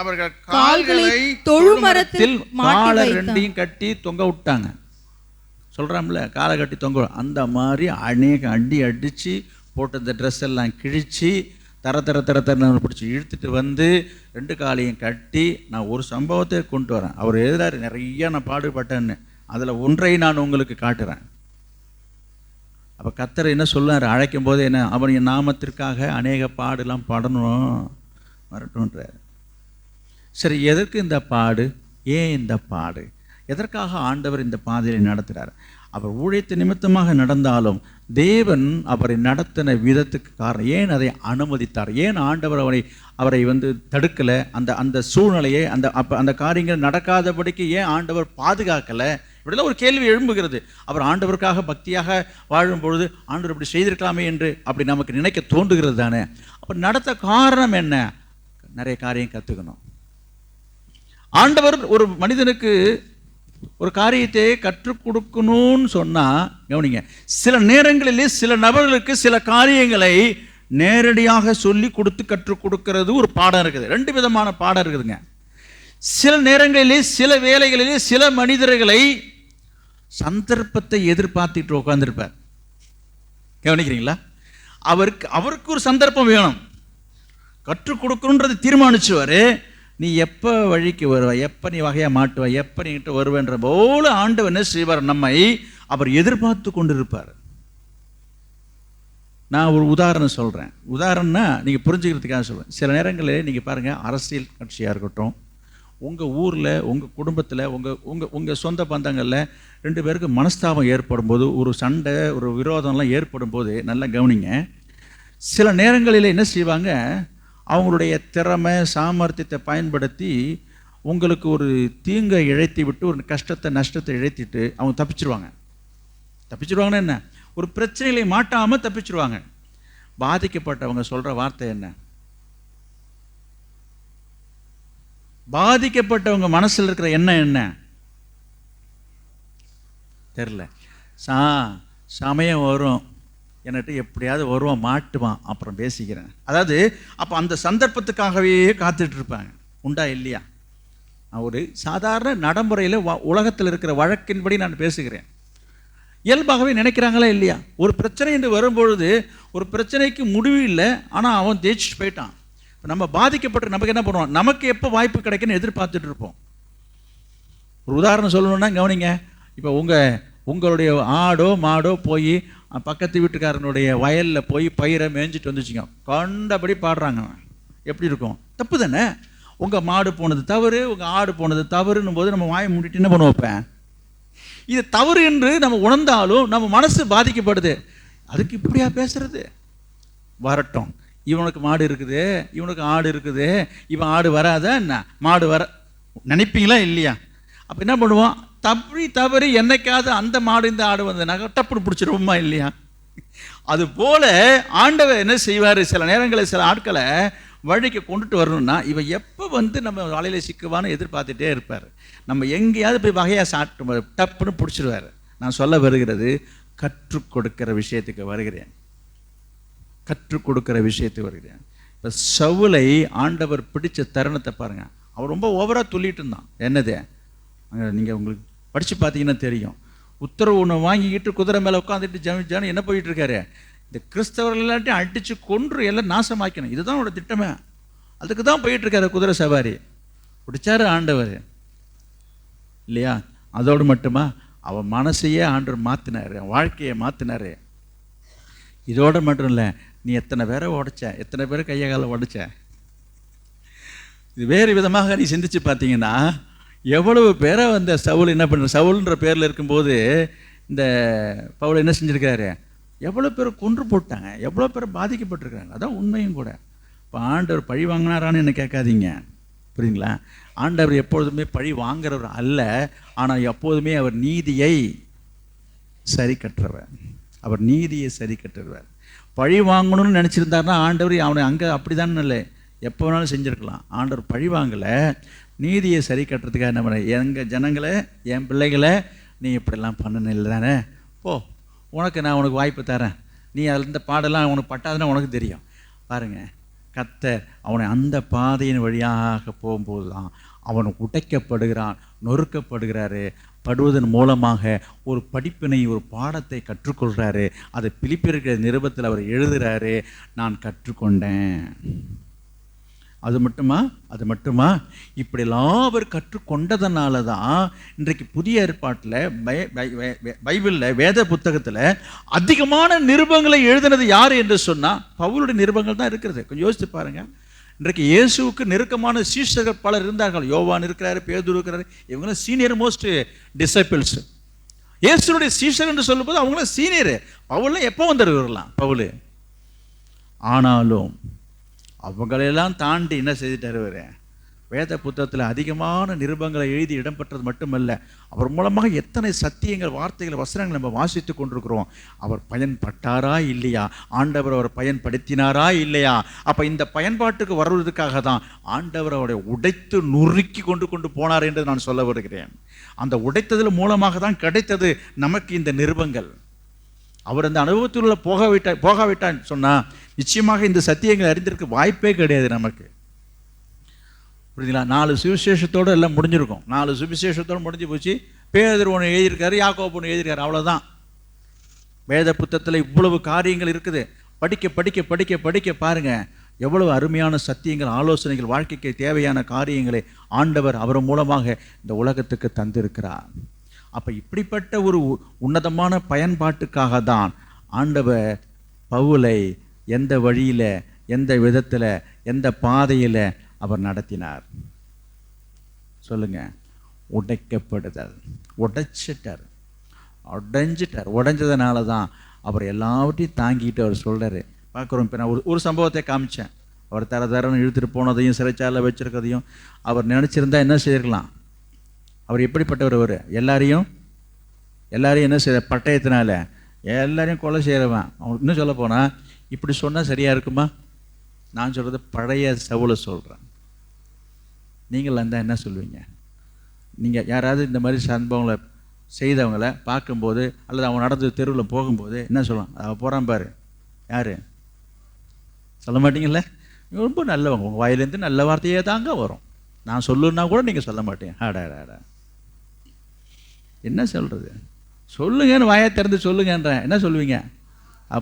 அவர்கள் கால்களை தொழுமரத்தில் காலை ரெண்டையும் கட்டி தொங்க விட்டாங்க. சொல்றாம்ல, காலை கட்டி தொங்க, அந்த மாதிரி அநேக அடிச்சு போட்டு இந்த ட்ரெஸ் எல்லாம் கிழிச்சு தர பிடிச்சி இழுத்துட்டு வந்து 2 காலையும் கட்டி, நான் ஒரு சம்பவத்தை கொண்டு வரேன். அவர் எழுதுறாரு, நிறைய நான் பாடுபட்டேன்னு, அதில் ஒன்றை நான் உங்களுக்கு காட்டுறேன். அப்போ கர்த்தர் என்ன சொல்லார்? அழைக்கும் போது என்ன, அவன் என் நாமத்திற்காக அநேக பாடுலாம் பாடணும் வரட்டும்ன்ற. சரி, எதற்கு இந்த பாடு? ஏன் இந்த பாடு? எதற்காக ஆண்டவர் இந்த பாதையில் நடத்துகிறார்? அவர் ஊழியத்து நிமித்தமாக நடந்தாலும் தேவன் அவரை நடத்தின விதத்துக்கு காரணம், ஏன் அதை அனுமதித்தார்? ஏன் ஆண்டவர் அவரை வந்து தடுக்கலை? அந்த சூழ்நிலையை, அந்த காரியங்கள் நடக்காதபடிக்கு ஏன் ஆண்டவர் பாதுகாக்கலை? இப்படிலாம் ஒரு கேள்வி எழும்புகிறது. அவர் ஆண்டவருக்காக பக்தியாக வாழும் பொழுது ஆண்டவர் இப்படி செய்திருக்கலாமே என்று அப்படி நமக்கு நினைக்க தோன்றுகிறது தானே. அப்போ நடத்த காரணம் என்ன? நிறைய காரியம் கற்றுக்கணும். ஆண்டவர் ஒரு மனிதனுக்கு ஒரு காரியத்தை கற்றுக் கொடுக்கணும்னு சொன்னால், கவனிங்க, சில நேரங்களிலே சில நபர்களுக்கு சில காரியங்களை நேரடியாக சொல்லி கொடுத்து கற்றுக் கொடுக்கிறது ஒரு பாடம் இருக்குது. 2 விதமான பாடம் இருக்குதுங்க. சில நேரங்களிலே சில வேலைகளிலே சில மனிதர்களை சந்தர்ப்பத்தை எதிர்பார்த்துட்டு உட்காந்துருப்பார். கவனிக்கிறீங்களா? அவருக்கு ஒரு சந்தர்ப்பம் வேணும். கற்றுக் கொடுக்கணுன்றது தீர்மானிச்சுவார். நீ எப்போ வழிக்கு வருவ, எப்போ நீ வகையாக மாட்டுவ, எப்போ நீங்கிட்ட வருவேன்ற போல ஆண்டவர் என்ன செய்வார்? நம்மை அவர் எதிர்பார்த்து கொண்டு இருப்பார். நான் ஒரு உதாரணம் சொல்கிறேன். உதாரணம்னா நீங்கள் புரிஞ்சுக்கிறதுக்காக சொல்கிறேன். சில நேரங்களில் நீங்கள் பாருங்கள், அரசியல் கட்சியாக இருக்கட்டும், உங்கள் ஊரில், உங்கள் குடும்பத்தில், உங்கள் சொந்த பந்தங்களில் 2 பேருக்கு மனஸ்தாபம் ஏற்படும் போது, ஒரு சண்டை, ஒரு விரோதம்லாம் ஏற்படும் போது நல்லா கவனிங்க. சில நேரங்களில் என்ன செய்வாங்க, அவங்களுடைய திறமை சாமர்த்தியத்தை பயன்படுத்தி உங்களுக்கு ஒரு தீங்கை இழைத்தி விட்டு, ஒரு கஷ்டத்தை நஷ்டத்தை இழைத்திட்டு அவங்க தப்பிச்சிருவாங்கன்னா என்ன, ஒரு பிரச்சனைகளை மாட்டாமல் தப்பிச்சிருவாங்க. பாதிக்கப்பட்டவங்க சொல்கிற வார்த்தை என்ன? பாதிக்கப்பட்டவங்க மனசில் இருக்கிற எண்ணம் என்ன தெரில. சமயம் வரும், என்கிட்ட எப்படியாவது வருவான், மாட்டுவான், அப்புறம் பேசிக்கிறேன். அதாவது அப்போ அந்த சந்தர்ப்பத்துக்காகவே காத்துட்டு இருப்பாங்க. உண்டா இல்லையா? நான் ஒரு சாதாரண நடைமுறையில் உலகத்தில் இருக்கிற வழக்கின்படி நான் பேசுகிறேன். இயல்பாகவே நினைக்கிறாங்களா இல்லையா? ஒரு பிரச்சனை என்று வரும்பொழுது ஒரு பிரச்சனைக்கு முடிவு இல்லை, ஆனால் அவன் ஜெயிச்சுட்டு போயிட்டான். இப்போ நம்ம பாதிக்கப்பட்டு நமக்கு என்ன பண்ணுவோம்? நமக்கு எப்போ வாய்ப்பு கிடைக்குன்னு எதிர்பார்த்துட்டு இருப்போம். ஒரு உதாரணம் சொல்லணும்னா கவனிங்க. இப்போ உங்களுடைய ஆடோ மாடோ போய் பக்கத்து வீட்டுக்காரனுடைய வயலில் போய் பயிரை மேய்ஞ்சிட்டு வந்துச்சுங்க, கண்டபடி பாடுறாங்க. எப்படி இருக்கும்? தப்பு தானே? உங்கள் மாடு போனது தவறு, உங்கள் ஆடு போனது தவறுன்னும் போது நம்ம வாயை மூடிட்டு என்ன பண்ண வைப்பேன்? இது தவறு என்று நம்ம உணர்ந்தாலும் நம்ம மனசு பாதிக்கப்படுது. அதுக்கு இப்படியா பேசுறது? வரட்டும், இவனுக்கு மாடு இருக்குது, இவனுக்கு ஆடு இருக்குது, இவன் ஆடு வராத என்ன, மாடு வர நினைப்பீங்களா இல்லையா? அப்போ என்ன பண்ணுவோம்? தவறி என்னைக்காவது அந்த மாடு இந்த ஆடு வந்ததுனாக்கா டப்புன்னு பிடிச்சிருவோமா இல்லையா? அது போல ஆண்டவர் என்ன செய்வார், சில நேரங்களில் சில ஆட்களை வழிக்கு கொண்டுட்டு வரணும்னா இவன் எப்போ நம்ம வலையில் சிக்குவான்னு எதிர்பார்த்துட்டே இருப்பார். நம்ம எங்கேயாவது போய் வகையாக சாப்பிட்டு டப்புன்னு பிடிச்சிருவார். நான் சொல்ல வருகிறது, கற்றுக் கொடுக்கிற விஷயத்துக்கு வருகிறேன். கற்றுக் கொடுக்கிற விஷயத்துக்கு வருகிறேன். இப்போ சவுலை ஆண்டவர் பிடிச்ச தருணத்தை பாருங்க. அவர் ரொம்ப ஓவராக சொல்லிட்டு இருந்தான். என்னது, நீங்கள் உங்களுக்கு படித்து பார்த்தீங்கன்னா தெரியும். உத்தரவு ஒன்று வாங்கிக்கிட்டு குதிரை மேலே உட்காந்துட்டு ஜானு என்ன போயிட்டு இருக்காரு, இந்த கிறிஸ்தவர்கள் எல்லாத்தையும் அடித்து கொன்று எல்லாம் நாசமாக்கணும், இதுதான் அவரோட திட்டமே. அதுக்கு தான் போயிட்டுருக்காரு குதிரை சவாரி. பிடிச்சாரு ஆண்டவர் இல்லையா? அதோடு மட்டுமா, அவன் மனசையே ஆண்டவர் மாற்றினார், வாழ்க்கையை மாற்றினார். இதோடு மட்டும் இல்லை, நீ எத்தனை பேரை உடைச்ச, எத்தனை பேரை கையை காலை உடைச்ச. இது வேறு விதமாக நீ சிந்திச்சு பார்த்தீங்கன்னா, எவ்வளவு பேரை சவுல் என்ன பண்ணுற, சவுல்ன்ற பேரில் இருக்கும்போது இந்த பவுல் என்ன செஞ்சுருக்காரு, எவ்வளோ பேர் கொன்று போட்டாங்க, எவ்வளோ பேர் பாதிக்கப்பட்டிருக்காங்க. அதான் உண்மையும் கூட. இப்போ ஆண்டவர் பழி வாங்கினாரான்னு என்ன கேட்காதீங்க, புரியுங்களா? ஆண்டவர் எப்பொழுதுமே பழி வாங்குறவர் அல்ல, ஆனால் எப்போதுமே அவர் நீதியை சரி கட்டுறவர். அவர் நீதியை சரி கட்டுறவர். பழி வாங்கணும்னு நினச்சிருந்தாருன்னா ஆண்டவர் அவனை அங்கே அப்படி தானே இல்லை, எப்போ வேணாலும் செஞ்சுருக்கலாம். ஆண்டவர் பழி வாங்கலை, நீதியை சரி கட்டுறதுக்காக என்ன பண்ண, எங்கள் ஜனங்களை, என் பிள்ளைகளை நீ இப்படிலாம் பண்ணணும் இல்லை தானே, போ உனக்கு நான் உனக்கு வாய்ப்பு தரேன், நீ அதில் இந்த பாடெல்லாம் உனக்கு பட்டாதுன்னா உனக்கு தெரியும். பாருங்கள், கர்த்தர் அவனை அந்த பாதையின் வழியாக போகும்போது தான் அவன் உடைக்கப்படுகிறான், நொறுக்கப்படுகிறாரு. படுவதன் மூலமாக ஒரு படிப்பினை, ஒரு பாடத்தை கற்றுக்கொள்கிறாரு. அதை பிலிப்பியர் நிருபத்தில் அவர் எழுதுகிறாரு, நான் கற்றுக்கொண்டேன். அது மட்டுமா இப்படிலாம் அவர் கற்றுக்கொண்டதுனால தான் இன்றைக்கு புதிய ஏற்பாட்டில் பைபிளில் வேத புத்தகத்தில் அதிகமான நிருபங்களை எழுதினது யார் என்று சொன்னால் பவுலுடைய நிருபங்கள் தான் இருக்கிறது. கொஞ்சம் யோசித்து பாருங்கள். இன்றைக்கு இயேசுவுக்கு நெருக்கமான சீஷர்கள் பலர் இருந்தார்கள். யோவான் இருக்கிறாரு, பேதுரு இருக்கிறாரு. இவங்களாம் சீனியர் மோஸ்ட் டிசைபிள்ஸ். இயேசுனுடைய சீஷர் என்று சொல்லும்போது அவங்களாம் சீனியரு. பவுல்லாம் எப்போ வந்துருக்கலாம் பவுல். ஆனாலும் அவங்களெல்லாம் தாண்டி என்ன செய்துட்டார், வேத புத்தகத்தில் அதிகமான நிருபங்களை எழுதி இடம்பெற்றது மட்டுமல்ல, அவர் மூலமாக எத்தனை சத்தியங்கள், வார்த்தைகள், வசனங்கள் நம்ம வாசித்து கொண்டிருக்கிறோம். அவர் பயன்பட்டாரா இல்லையா, ஆண்டவர் அவர் பயன்படுத்தினாரா இல்லையா? அப்போ இந்த பயன்பாட்டுக்கு வருவதற்காக தான் ஆண்டவர் அவரை உடைத்து நுறுக்கி கொண்டு போனார் என்று நான் சொல்ல வருகிறேன். அந்த உடைத்ததில் மூலமாக தான் கிடைத்தது நமக்கு இந்த நிருபங்கள். அவர் அந்த அனுபவத்தில் போகாவிட்டான்னு சொன்னால் நிச்சயமாக இந்த சத்தியங்களை அறிந்திருக்க வாய்ப்பே கிடையாது நமக்கு, புரியுதுங்களா? 4 சுவிசேஷத்தோடு எல்லாம் முடிஞ்சிருக்கும். 4 சுவிசேஷத்தோடு முடிஞ்சு போச்சு. பேதுரு ஒன்று எழுதியிருக்காரு, யாக்கோபு ஒன்று எழுதியிருக்காரு, அவ்வளோதான். வேத புத்தகத்தில் இவ்வளவு காரியங்கள் இருக்குது. படிக்க படிக்க படிக்க படிக்க பாருங்கள், எவ்வளவு அருமையான சத்தியங்கள், ஆலோசனைகள், வாழ்க்கைக்கு தேவையான காரியங்களை ஆண்டவர் அவர் மூலமாக இந்த உலகத்துக்கு தந்திருக்கிறார். அப்போ இப்படிப்பட்ட ஒரு உன்னதமான பயன்பாட்டுக்காக தான் ஆண்டவர் பவுலை எந்த வழியில், எந்த விதத்தில், எந்த பாதையில் அவர் நடத்தினார் சொல்லுங்க. உடைக்கப்படுதல், உடைஞ்சதுனால தான் அவர் எல்லாவற்றையும் தாங்கிட்டு அவர் சொல்கிறாரு. பார்க்குறோம். இப்போ நான் ஒரு சம்பவத்தை காமிச்சேன். அவர் தரன்னு இழுத்துட்டு போனதையும் சிறைச்சாலை வச்சுருக்கதையும் அவர் நினச்சிருந்தா என்ன செய்திருக்கலாம். அவர் எப்படிப்பட்டவர், அவர் எல்லாரையும் என்ன செய்ய, பட்டயத்தினால எல்லாரையும் கொலை செய்கிறவன். அவனுக்கு இன்னும் சொல்ல போனால் இப்படி சொன்னால் சரியாக இருக்குமா? நான் சொல்கிறது பழைய சவுலை சொல்கிறேன். நீங்கள் இருந்தால் என்ன சொல்லுவீங்க? நீங்கள் யாராவது இந்த மாதிரி சம்பவங்களை செய்தவங்களை பார்க்கும்போது அல்லது அவன் நடந்து தெருவில் போகும்போது என்ன சொல்லலாம்? அவன் போகிறான் பாரு, யார் சொல்ல மாட்டீங்கல்ல? ரொம்ப நல்லவங்க, உங்கள் வாயிலேருந்து நல்ல வார்த்தையே தாங்க வரும். நான் சொல்லுன்னா கூட நீங்கள் சொல்ல மாட்டீங்க. ஆடா என்ன சொல்கிறது, சொல்லுங்கன்னு வாயை திறந்து சொல்லுங்கன்றேன். என்ன சொல்லுவீங்க?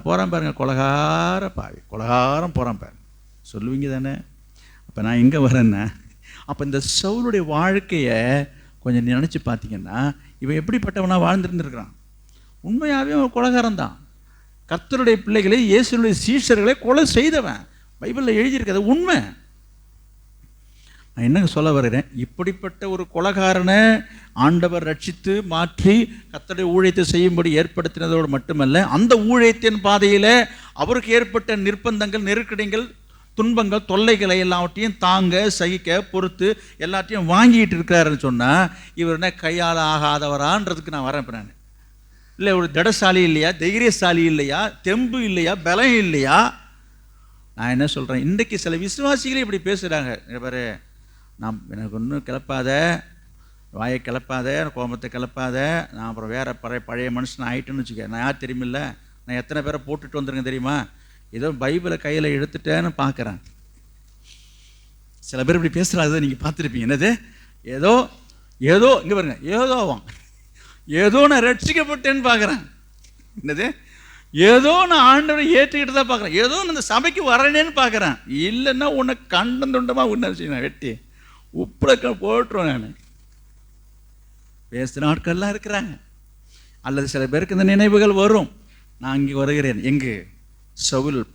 போகிறான் பாருங்க, கொலகாரம் போகிறான் பாரு, சொல்லுவீங்க தானே? அப்போ நான் எங்கே வரேன்னா, அப்போ இந்த சவுலுடைய வாழ்க்கையை கொஞ்சம் நினச்சி பார்த்தீங்கன்னா, இவன் எப்படிப்பட்டவனாக வாழ்ந்துருந்துருக்கிறான். உண்மையாகவே அவன் கொலகாரம் தான். கர்த்தருடைய பிள்ளைகளை, இயேசுடைய சீஷர்களை கொலை செய்தவன். பைபிளில் எழுதியிருக்கிறது உண்மை. நான் என்ன சொல்ல வருகிறேன், இப்படிப்பட்ட ஒரு கொலைகாரனை ஆண்டவர் ரட்சித்து மாற்றி கர்த்தருடைய ஊழியத்தை செய்யும்படி ஏற்படுத்தினதோடு மட்டுமல்ல, அந்த ஊழியத்தின் பாதையில் அவருக்கு ஏற்பட்ட நிர்பந்தங்கள், நெருக்கடிகள், துன்பங்கள் தொல்லைகளை எல்லாவற்றையும் தாங்க சகிக்க பொறுத்து எல்லாத்தையும் வாங்கிட்டு இருக்கிறாருன்னு சொன்னால் இவர் என்ன கையால் ஆகாதவரான்றதுக்கு நான் வரேன். இப்போ நான் இல்லை ஒரு திடசாலி இல்லையா, தைரியசாலி இல்லையா, தெம்பு இல்லையா, பலம் இல்லையா? நான் என்ன சொல்கிறேன், இன்றைக்கு சில விசுவாசிகளே இப்படி பேசுகிறாங்க. பாரு, நான் எனக்கு ஒன்றும் கிளப்பாத, வாயை கிளப்பாத, கோபத்தை கிளப்பாத, நான் அப்புறம் வேறு பழைய மனுஷன் ஆகிட்டேன்னு வச்சுக்க. நான் யார் தெரியுமில்ல, நான் எத்தனை பேரை போட்டுட்டு வந்துருங்க தெரியுமா? ஏதோ பைபிளை கையில் எடுத்துட்டேன்னு பார்க்குறேன். சில பேர் இப்படி பேசுகிறாங்க, நீங்கள் பார்த்துருப்பீங்க. என்னது ஏதோ ஏதோ இங்கே பாருங்க, ஏதோவான் ஏதோ நான் ரட்சிக்கப்பட்டேன்னு பார்க்குறேன். என்னது ஏதோ நான் ஆண்டவரை ஏற்றுக்கிட்டு தான் பார்க்குறேன். ஏதோ நான் இந்த சபைக்கு வரேனேன்னு பார்க்குறேன். இல்லைன்னா உன்னை கண்டம் துண்டமாக உன்ன செய்யணும், வெட்டி உப்புல போட்டுருவேன். நான் பேசுகிற ஆட்கள்லாம் இருக்கிறாங்க. அல்லது சில பேருக்கு இந்த நினைவுகள் வரும். நான் இங்கே வருகிறேன், எங்கு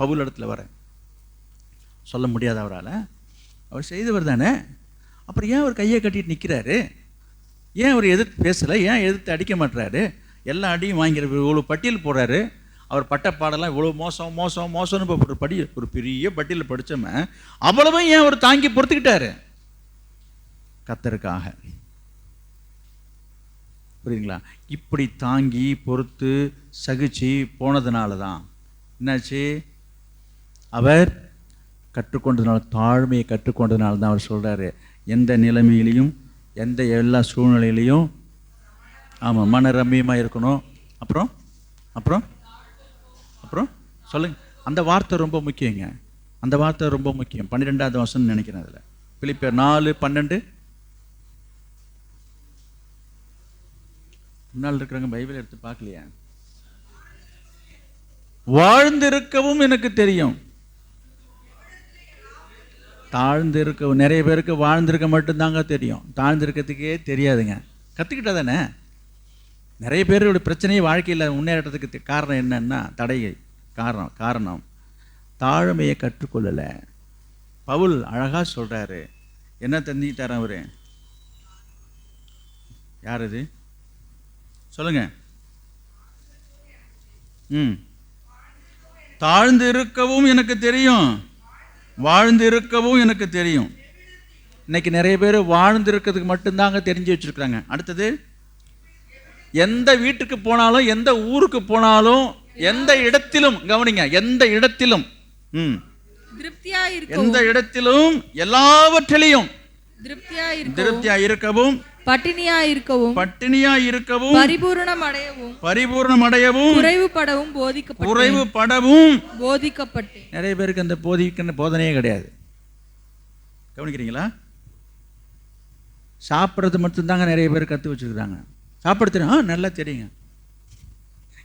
பவுல் இடத்துல வரேன், சொல்ல முடியாத அவரால், அவர் செய்தவர் தானே. அப்புறம் ஏன் அவர் கையை கட்டிட்டு நிற்கிறாரு? ஏன் அவர் எதிர்த்து பேசலை? ஏன் எதிர்த்து அடிக்க மாட்டுறாரு? எல்லா அடியும் வாங்கிற இவ்வளோ பட்டியல் போடுறாரு. அவர் பட்ட பாடெல்லாம் இவ்வளோ மோசம் மோசம் மோசம்னு இப்போ ஒரு பெரிய பட்டியலில் படித்தோமே, அவ்வளவும் ஏன் அவர் தாங்கி பொறுத்துக்கிட்டாரு? கர்த்தருக்காக. புரியுதுங்களா? இப்படி தாங்கி பொறுத்து சகிச்சு போனதுனால தான் என்னாச்சு, அவர் கற்றுக்கொண்டதுனால, தாழ்மையை கற்றுக்கொண்டதுனால தான் அவர் சொல்கிறாரு, எந்த நிலைமையிலையும் எந்த எல்லா சூழ்நிலையிலையும் ஆமாம் மன ரம்மியமாக இருக்கணும். அப்புறம் அப்புறம் அப்புறம் சொல்லுங்க. அந்த வார்த்தை ரொம்ப முக்கியங்க. அந்த வார்த்தை ரொம்ப முக்கியம். 12வது வசனம் நினைக்கிறேன். அதில் பிலிப்பியர் 4:12. முன்னால் இருக்கிறவங்க பைபிள் எடுத்து பார்க்கலையா? வாழ்ந்திருக்கவும் எனக்கு தெரியும். தாழ்ந்திருக்க நிறைய பேருக்கு வாழ்ந்திருக்க மட்டும்தாங்க தெரியும், தாழ்ந்திருக்கிறதுக்கே தெரியாதுங்க. கற்றுக்கிட்டா தானே. நிறைய பேரோட பிரச்சனையை வாழ்க்கையில் முன்னேறதுக்கு காரணம் என்னன்னா, தடையை காரணம் தாழ்மையை கற்றுக்கொள்ளலை. பவுல் அழகாக சொல்கிறாரு. என்ன தந்திட்டார் அவரு? யார் இது சொல்லுங்க. தாழ்ந்து இருக்கவும் எனக்கு தெரியும், வாழ்ந்து இருக்கவும் எனக்கு தெரியும். இன்னைக்கு நிறைய பேர் வாழ்ந்து இருக்கிறதுக்கு மட்டும்தாங்க தெரிஞ்சு வச்சிருக்கிறாங்க. அடுத்தது, எந்த வீட்டுக்கு போனாலும், எந்த ஊருக்கு போனாலும், எந்த இடத்திலும், கவனிங்க, எந்த இடத்திலும் எந்த இடத்திலும் எல்லாவற்றிலையும் திருப்தியா இருக்கவும், பட்டினியா இருக்கவும், பரிபூரணம் அடையவும், குறைவுபடவும் போதிக்கப்பட்டேன். நிறைய பேருக்கு அந்த போதனையே கிடையாது. கவனிக்கிறீங்களா? சாப்பிட்றது மட்டும்தாங்க நிறைய பேர் கற்று வச்சுருக்காங்க. சாப்பிட தெரியும், நல்லா தெரியுங்க.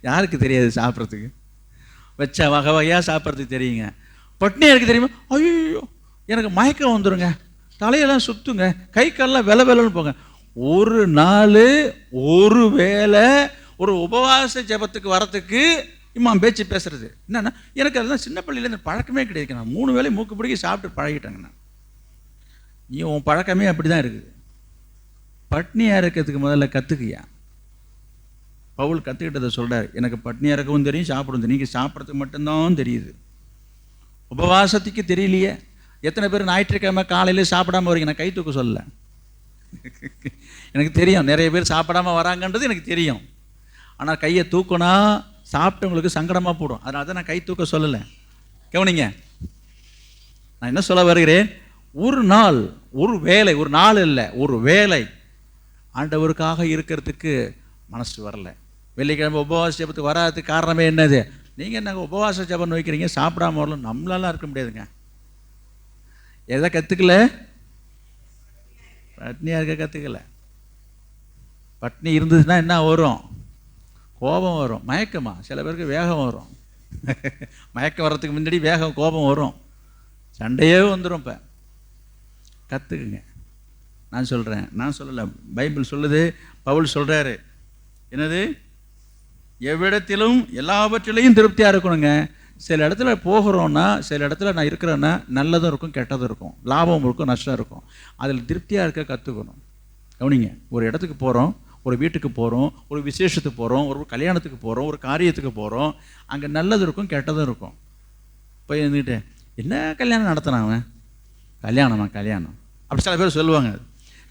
யாருக்கு தெரியாது? சாப்பிட்றதுக்கு வச்ச வகை வகையாக சாப்பிட்றதுக்கு தெரியுங்க. பட்னியாக இருக்குது தெரியுமா? ஐயோ எனக்கு மயக்கம் வந்துடுங்க, தலையெல்லாம் சுற்றுங்க, கை காலெல்லாம் வெலைன்னு போங்க. ஒரு நாள் ஒரு வேளை ஒரு உபவாச ஜபத்துக்கு வரத்துக்கு இம்மாம் பேச்சு பேசுறது என்னன்னா, எனக்கு அதெல்லாம் சின்ன பள்ளியிலேருந்து பழக்கமே கிடையாது. நான் 3 வேளை மூக்கு பிடிக்கி சாப்பிட்டு பழகிட்டேங்கண்ணா. நீ உன் பழக்கமே அப்படி தான் இருக்குது. பட்னியாக இருக்கிறதுக்கு முதல்ல கற்றுக்கியா. பவுல் கற்றுக்கிட்டதை சொல்கிறார். எனக்கு பட்னியாக இருக்கவும் தெரியும், சாப்பிடும் தெரியும். நீங்கள் சாப்பிட்றதுக்கு மட்டும்தான் தெரியுது, உபவாசத்துக்கு தெரியலையே. எத்தனை பேர் ஞாயிற்றுக்கிழமை காலையில் சாப்பிடாம வரீங்க? நான் கை தூக்க சொல்லலை, எனக்கு தெரியும். நிறைய பேர் சாப்பிடாம வராங்கன்றது எனக்கு தெரியும். ஆனால் கையை தூக்கினா சாப்பிட்டவங்களுக்கு சங்கடமாக போடும். அதனால தான் நான் கை தூக்க சொல்லலை. கவனிங்க, நான் என்ன சொல்ல வருகிறேன். ஒரு நாள் ஒரு வேலை, ஒரு நாள் இல்லை, ஒரு வேலை ஆண்டவருக்காக இருக்கிறதுக்கு மனசு வரல. வெள்ளிக்கிழமை உபவாச ஜபத்துக்கு வராதுக்கு காரணமே என்னது? நீங்கள் நாங்கள் உபவாச ஜபம் வைக்கிறீங்க, சாப்பிடாம வரல. நம்மளாலாம் இருக்க முடியாதுங்க. எதை கற்றுக்கல? பட்னியாக இருக்க கற்றுக்கல. பட்னி இருந்ததுன்னா என்ன வரும்? கோபம் வரும், மயக்கமா. சில பேருக்கு வேகம் வரும். மயக்கம் வர்றதுக்கு முன்னாடி வேகம் கோபம் வரும், சண்டையே வந்துடும். இப்போ கற்றுக்குங்க. நான் சொல்கிறேன், நான் சொல்லலை, பைபிள் சொல்லுது. பவுல் சொல்கிறாரு, என்னது? எவ்விடத்திலும் எல்லாவற்றிலையும் திருப்தியாக இருக்கணுங்க. சில இடத்துல போகிறோன்னா, சில இடத்துல நான் இருக்கிறேன்னா நல்லதும் இருக்கும், கெட்டதும் இருக்கும், லாபம் இருக்கும், நஷ்டம் இருக்கும். அதில் திருப்தியாக இருக்க கற்றுக்கணும். கவனிங்க, ஒரு இடத்துக்கு போகிறோம், ஒரு வீட்டுக்கு போகிறோம், ஒரு விசேஷத்துக்கு போகிறோம், ஒரு கல்யாணத்துக்கு போகிறோம், ஒரு காரியத்துக்கு போகிறோம். அங்கே நல்லது இருக்கும், கெட்டதும் இருக்கும். போய் இருந்துக்கிட்டு என்ன கல்யாணம் நடத்தினான் அவன்? கல்யாணம் அப்படி சில பேர் சொல்லுவாங்க.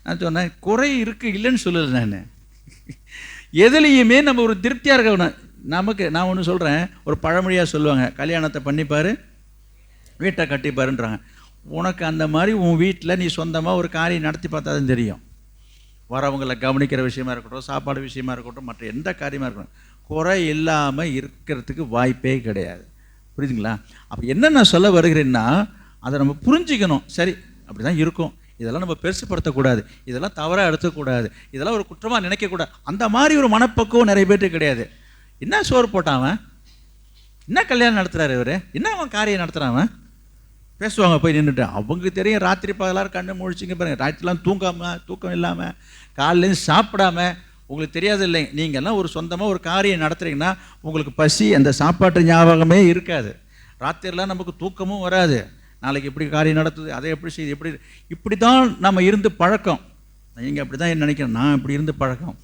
நான் சொன்னேன், குறை இருக்குது, இல்லைன்னு சொல்லலை. நான் எதுலேயுமே நம்ம ஒரு திருப்தியாக இருக்கணும். நான் ஒன்று சொல்கிறேன், ஒரு பழமொழியாக சொல்லுவாங்க, கல்யாணத்தை பண்ணிப்பார் வீட்டை கட்டிப்பாருன்றாங்க. உனக்கு அந்த மாதிரி உன் வீட்டில் நீ சொந்தமாக ஒரு காரியம் நடத்தி பார்த்தா தான் தெரியும். வரவங்களை கவனிக்கிற விஷயமா இருக்கட்டும், சாப்பாடு விஷயமா இருக்கட்டும், மற்ற எந்த காரியமாக இருக்கட்டும், குறை இல்லாமல் இருக்கிறதுக்கு வாய்ப்பே கிடையாது. புரியுதுங்களா? அப்போ என்ன நான் சொல்ல வருகிறேன்னா, அதை நம்ம புரிஞ்சுக்கணும். சரி, அப்படி தான் இருக்கும், இதெல்லாம் நம்ம பெருசுப்படுத்தக்கூடாது, இதெல்லாம் தவறாக எடுத்துக்கூடாது, இதெல்லாம் ஒரு குற்றமாக நினைக்கக்கூடாது. அந்த மாதிரி ஒரு மனப்பக்குவம் நிறைய பேருக்கு கிடையாது. என்ன சோறு போட்டான், என்ன கல்யாணம் நடத்துகிறாரு இவர், என்ன அவன் காரியம் நடத்துகிறான் பேசுவாங்க போய் நின்றுட்டு. அவங்களுக்கு தெரியும் ராத்திரி பகலாக கண்ணு முழிச்சிங்க பாருங்கள், ராத்திரிலாம் தூக்கம் இல்லாமல் காலையிலேருந்து சாப்பிடாம. உங்களுக்கு தெரியாது இல்லை, நீங்கள்லாம் ஒரு சொந்தமாக ஒரு காரியம் நடத்துகிறீங்கன்னா உங்களுக்கு பசி, அந்த சாப்பாட்டு ஞாபகமே இருக்காது. ராத்திரிலாம் நமக்கு தூக்கமும் வராது. நாளைக்கு எப்படி காரியம் நடத்துது, அதை எப்படி செய்யுது, இப்படி தான் நம்ம இருந்து பழக்கம். நீங்கள் அப்படி தான் நினைக்கிறேன், நான் இப்படி இருந்து பழக்கம்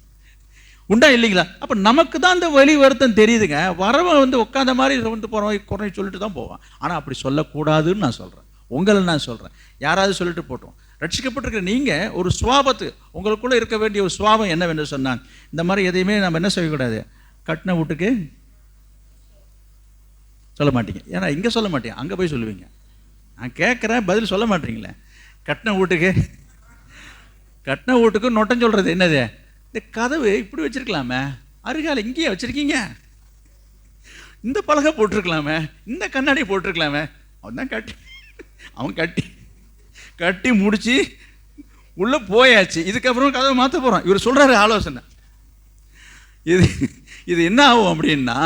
உண்டா இல்லைங்களா? அப்போ நமக்கு தான் அந்த வலி வருத்தம் தெரியுதுங்க. வரவன் உட்காந்த மாதிரி போகிறவன் குறை சொல்லிட்டு தான் போவான். ஆனால் அப்படி சொல்லக்கூடாதுன்னு நான் சொல்கிறேன். உங்களை நான் சொல்கிறேன், யாராவது சொல்லிட்டு போட்டோம். ரட்சிக்கப்பட்டிருக்கிற நீங்கள் ஒரு சுவாபத்து, உங்களுக்குள்ளே இருக்க வேண்டிய ஒரு சுவாபம் என்னவென்று சொன்னான், இந்த மாதிரி எதையுமே நம்ம என்ன செய்யக்கூடாது. கட்டின வீட்டுக்கு சொல்ல மாட்டீங்க, ஏன்னா இங்கே சொல்ல மாட்டேன், அங்கே போய் சொல்லுவீங்க. நான் கேட்குறேன், பதில் சொல்ல மாட்டீங்களே. கட்டின வீட்டுக்கு நொட்டம் சொல்கிறது என்னது, இந்த கதவு இப்படி வச்சிருக்கலாமே, அருகால இங்கேயே வச்சிருக்கீங்க, இந்த பலகை போட்டிருக்கலாமே, இந்த கண்ணாடி போட்டிருக்கலாமே. அவன் தான் அவன் கட்டி முடிச்சு உள்ளே போயாச்சு. இதுக்கப்புறம் கதவை மாற்ற போகிறான். இவர் சொல்கிறாரு ஆலோசனை. இது என்ன ஆகும் அப்படின்னா,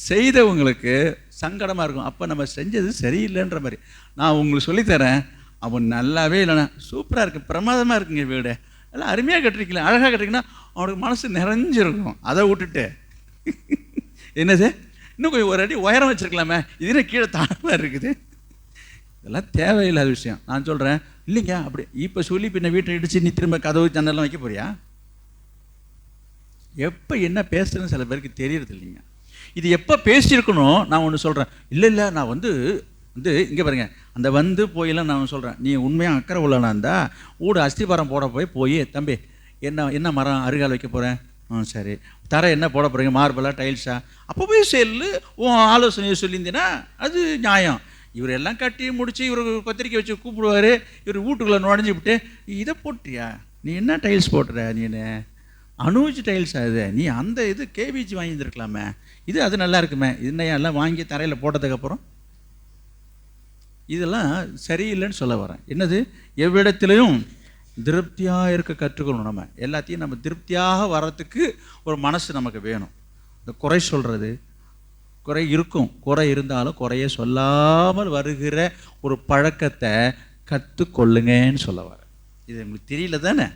செய்தவங்களுக்கு சங்கடமாக இருக்கும். அப்போ நம்ம செஞ்சது சரியில்லைன்ற மாதிரி. நான் உங்களுக்கு சொல்லித்தரேன், அவன் நல்லாவே இல்லைண்ணா, சூப்பராக இருக்குது, பிரமாதமாக இருக்குங்க, வீடு எல்லாம் அருமையாக கட்டிருக்கீங்களா, அழகாக கட்டிருக்கீங்கன்னா அவனுக்கு மனசு நிறைஞ்சிருக்கும். அதை விட்டுட்டு என்னது இன்னும் கொஞ்சம் ஒரு அடி உயரம் வச்சுருக்கலாமே, இதுன்னு கீழே தாழ்வாக இருக்குது, இதெல்லாம் தேவையில்லாத விஷயம். நான் சொல்கிறேன், இல்லைங்க அப்படி இப்போ சொல்லி பின்ன வீட்டை இடித்து நீ திரும்ப கதவு ஜன்னல்லாம் வைக்க போறியா? எப்போ என்ன பேசுகிறேன்னு சில பேருக்கு தெரியறது இல்லைங்க. இது எப்போ பேசியிருக்கணும். நான் ஒன்று சொல்கிறேன், இல்லை நான் இங்கே பாருங்கள், அந்த போயெல்லாம் நான் சொல்கிறேன், நீ உண்மையாக அக்கறை உள்ளனா இருந்தால் வீடு அஸ்திபாரம் போய் தம்பி என்ன மரம் அருகால் வைக்க போகிறேன், சரி, தர என்ன போட போகிறீங்க, மார்பலா டைல்ஸா, அப்போ போய் செல்லு உன் ஆலோசனையை சொல்லியிருந்தீங்கன்னா அது நியாயம். இவர் எல்லாம் கட்டி முடித்து இவர் பத்திரிக்கை வச்சு கூப்பிடுவார், இவர் வீட்டுக்குள்ளே நுழைஞ்சி விட்டு இதை போட்டியா, நீ என்ன டைல்ஸ் போட்டுற, நீனு அனுபவிச்சு டைல்ஸா இது, நீ அந்த இது கேவிஜி வாங்கியிருந்துருக்கலாமே, அது நல்லா இருக்குமே, எல்லாம் வாங்கி தரையில் போட்டதுக்கப்புறம் இதெல்லாம் சரியில்லைன்னு சொல்ல வரேன். என்னது, எவ்விடத்திலையும் திருப்தியாக இருக்க கற்றுக்கணும். நம்ம எல்லாத்தையும் நம்ம திருப்தியாக வர்றதுக்கு ஒரு மனசு நமக்கு வேணும். இந்த குறை சொல்கிறது, குறை இருக்கும், குறை இருந்தாலும் குறைய சொல்லாமல் வருகிற ஒரு பழக்கத்தை கற்றுக்கொள்ளுங்கன்னு சொல்ல வரேன். இது உங்களுக்கு தெரியல தானே?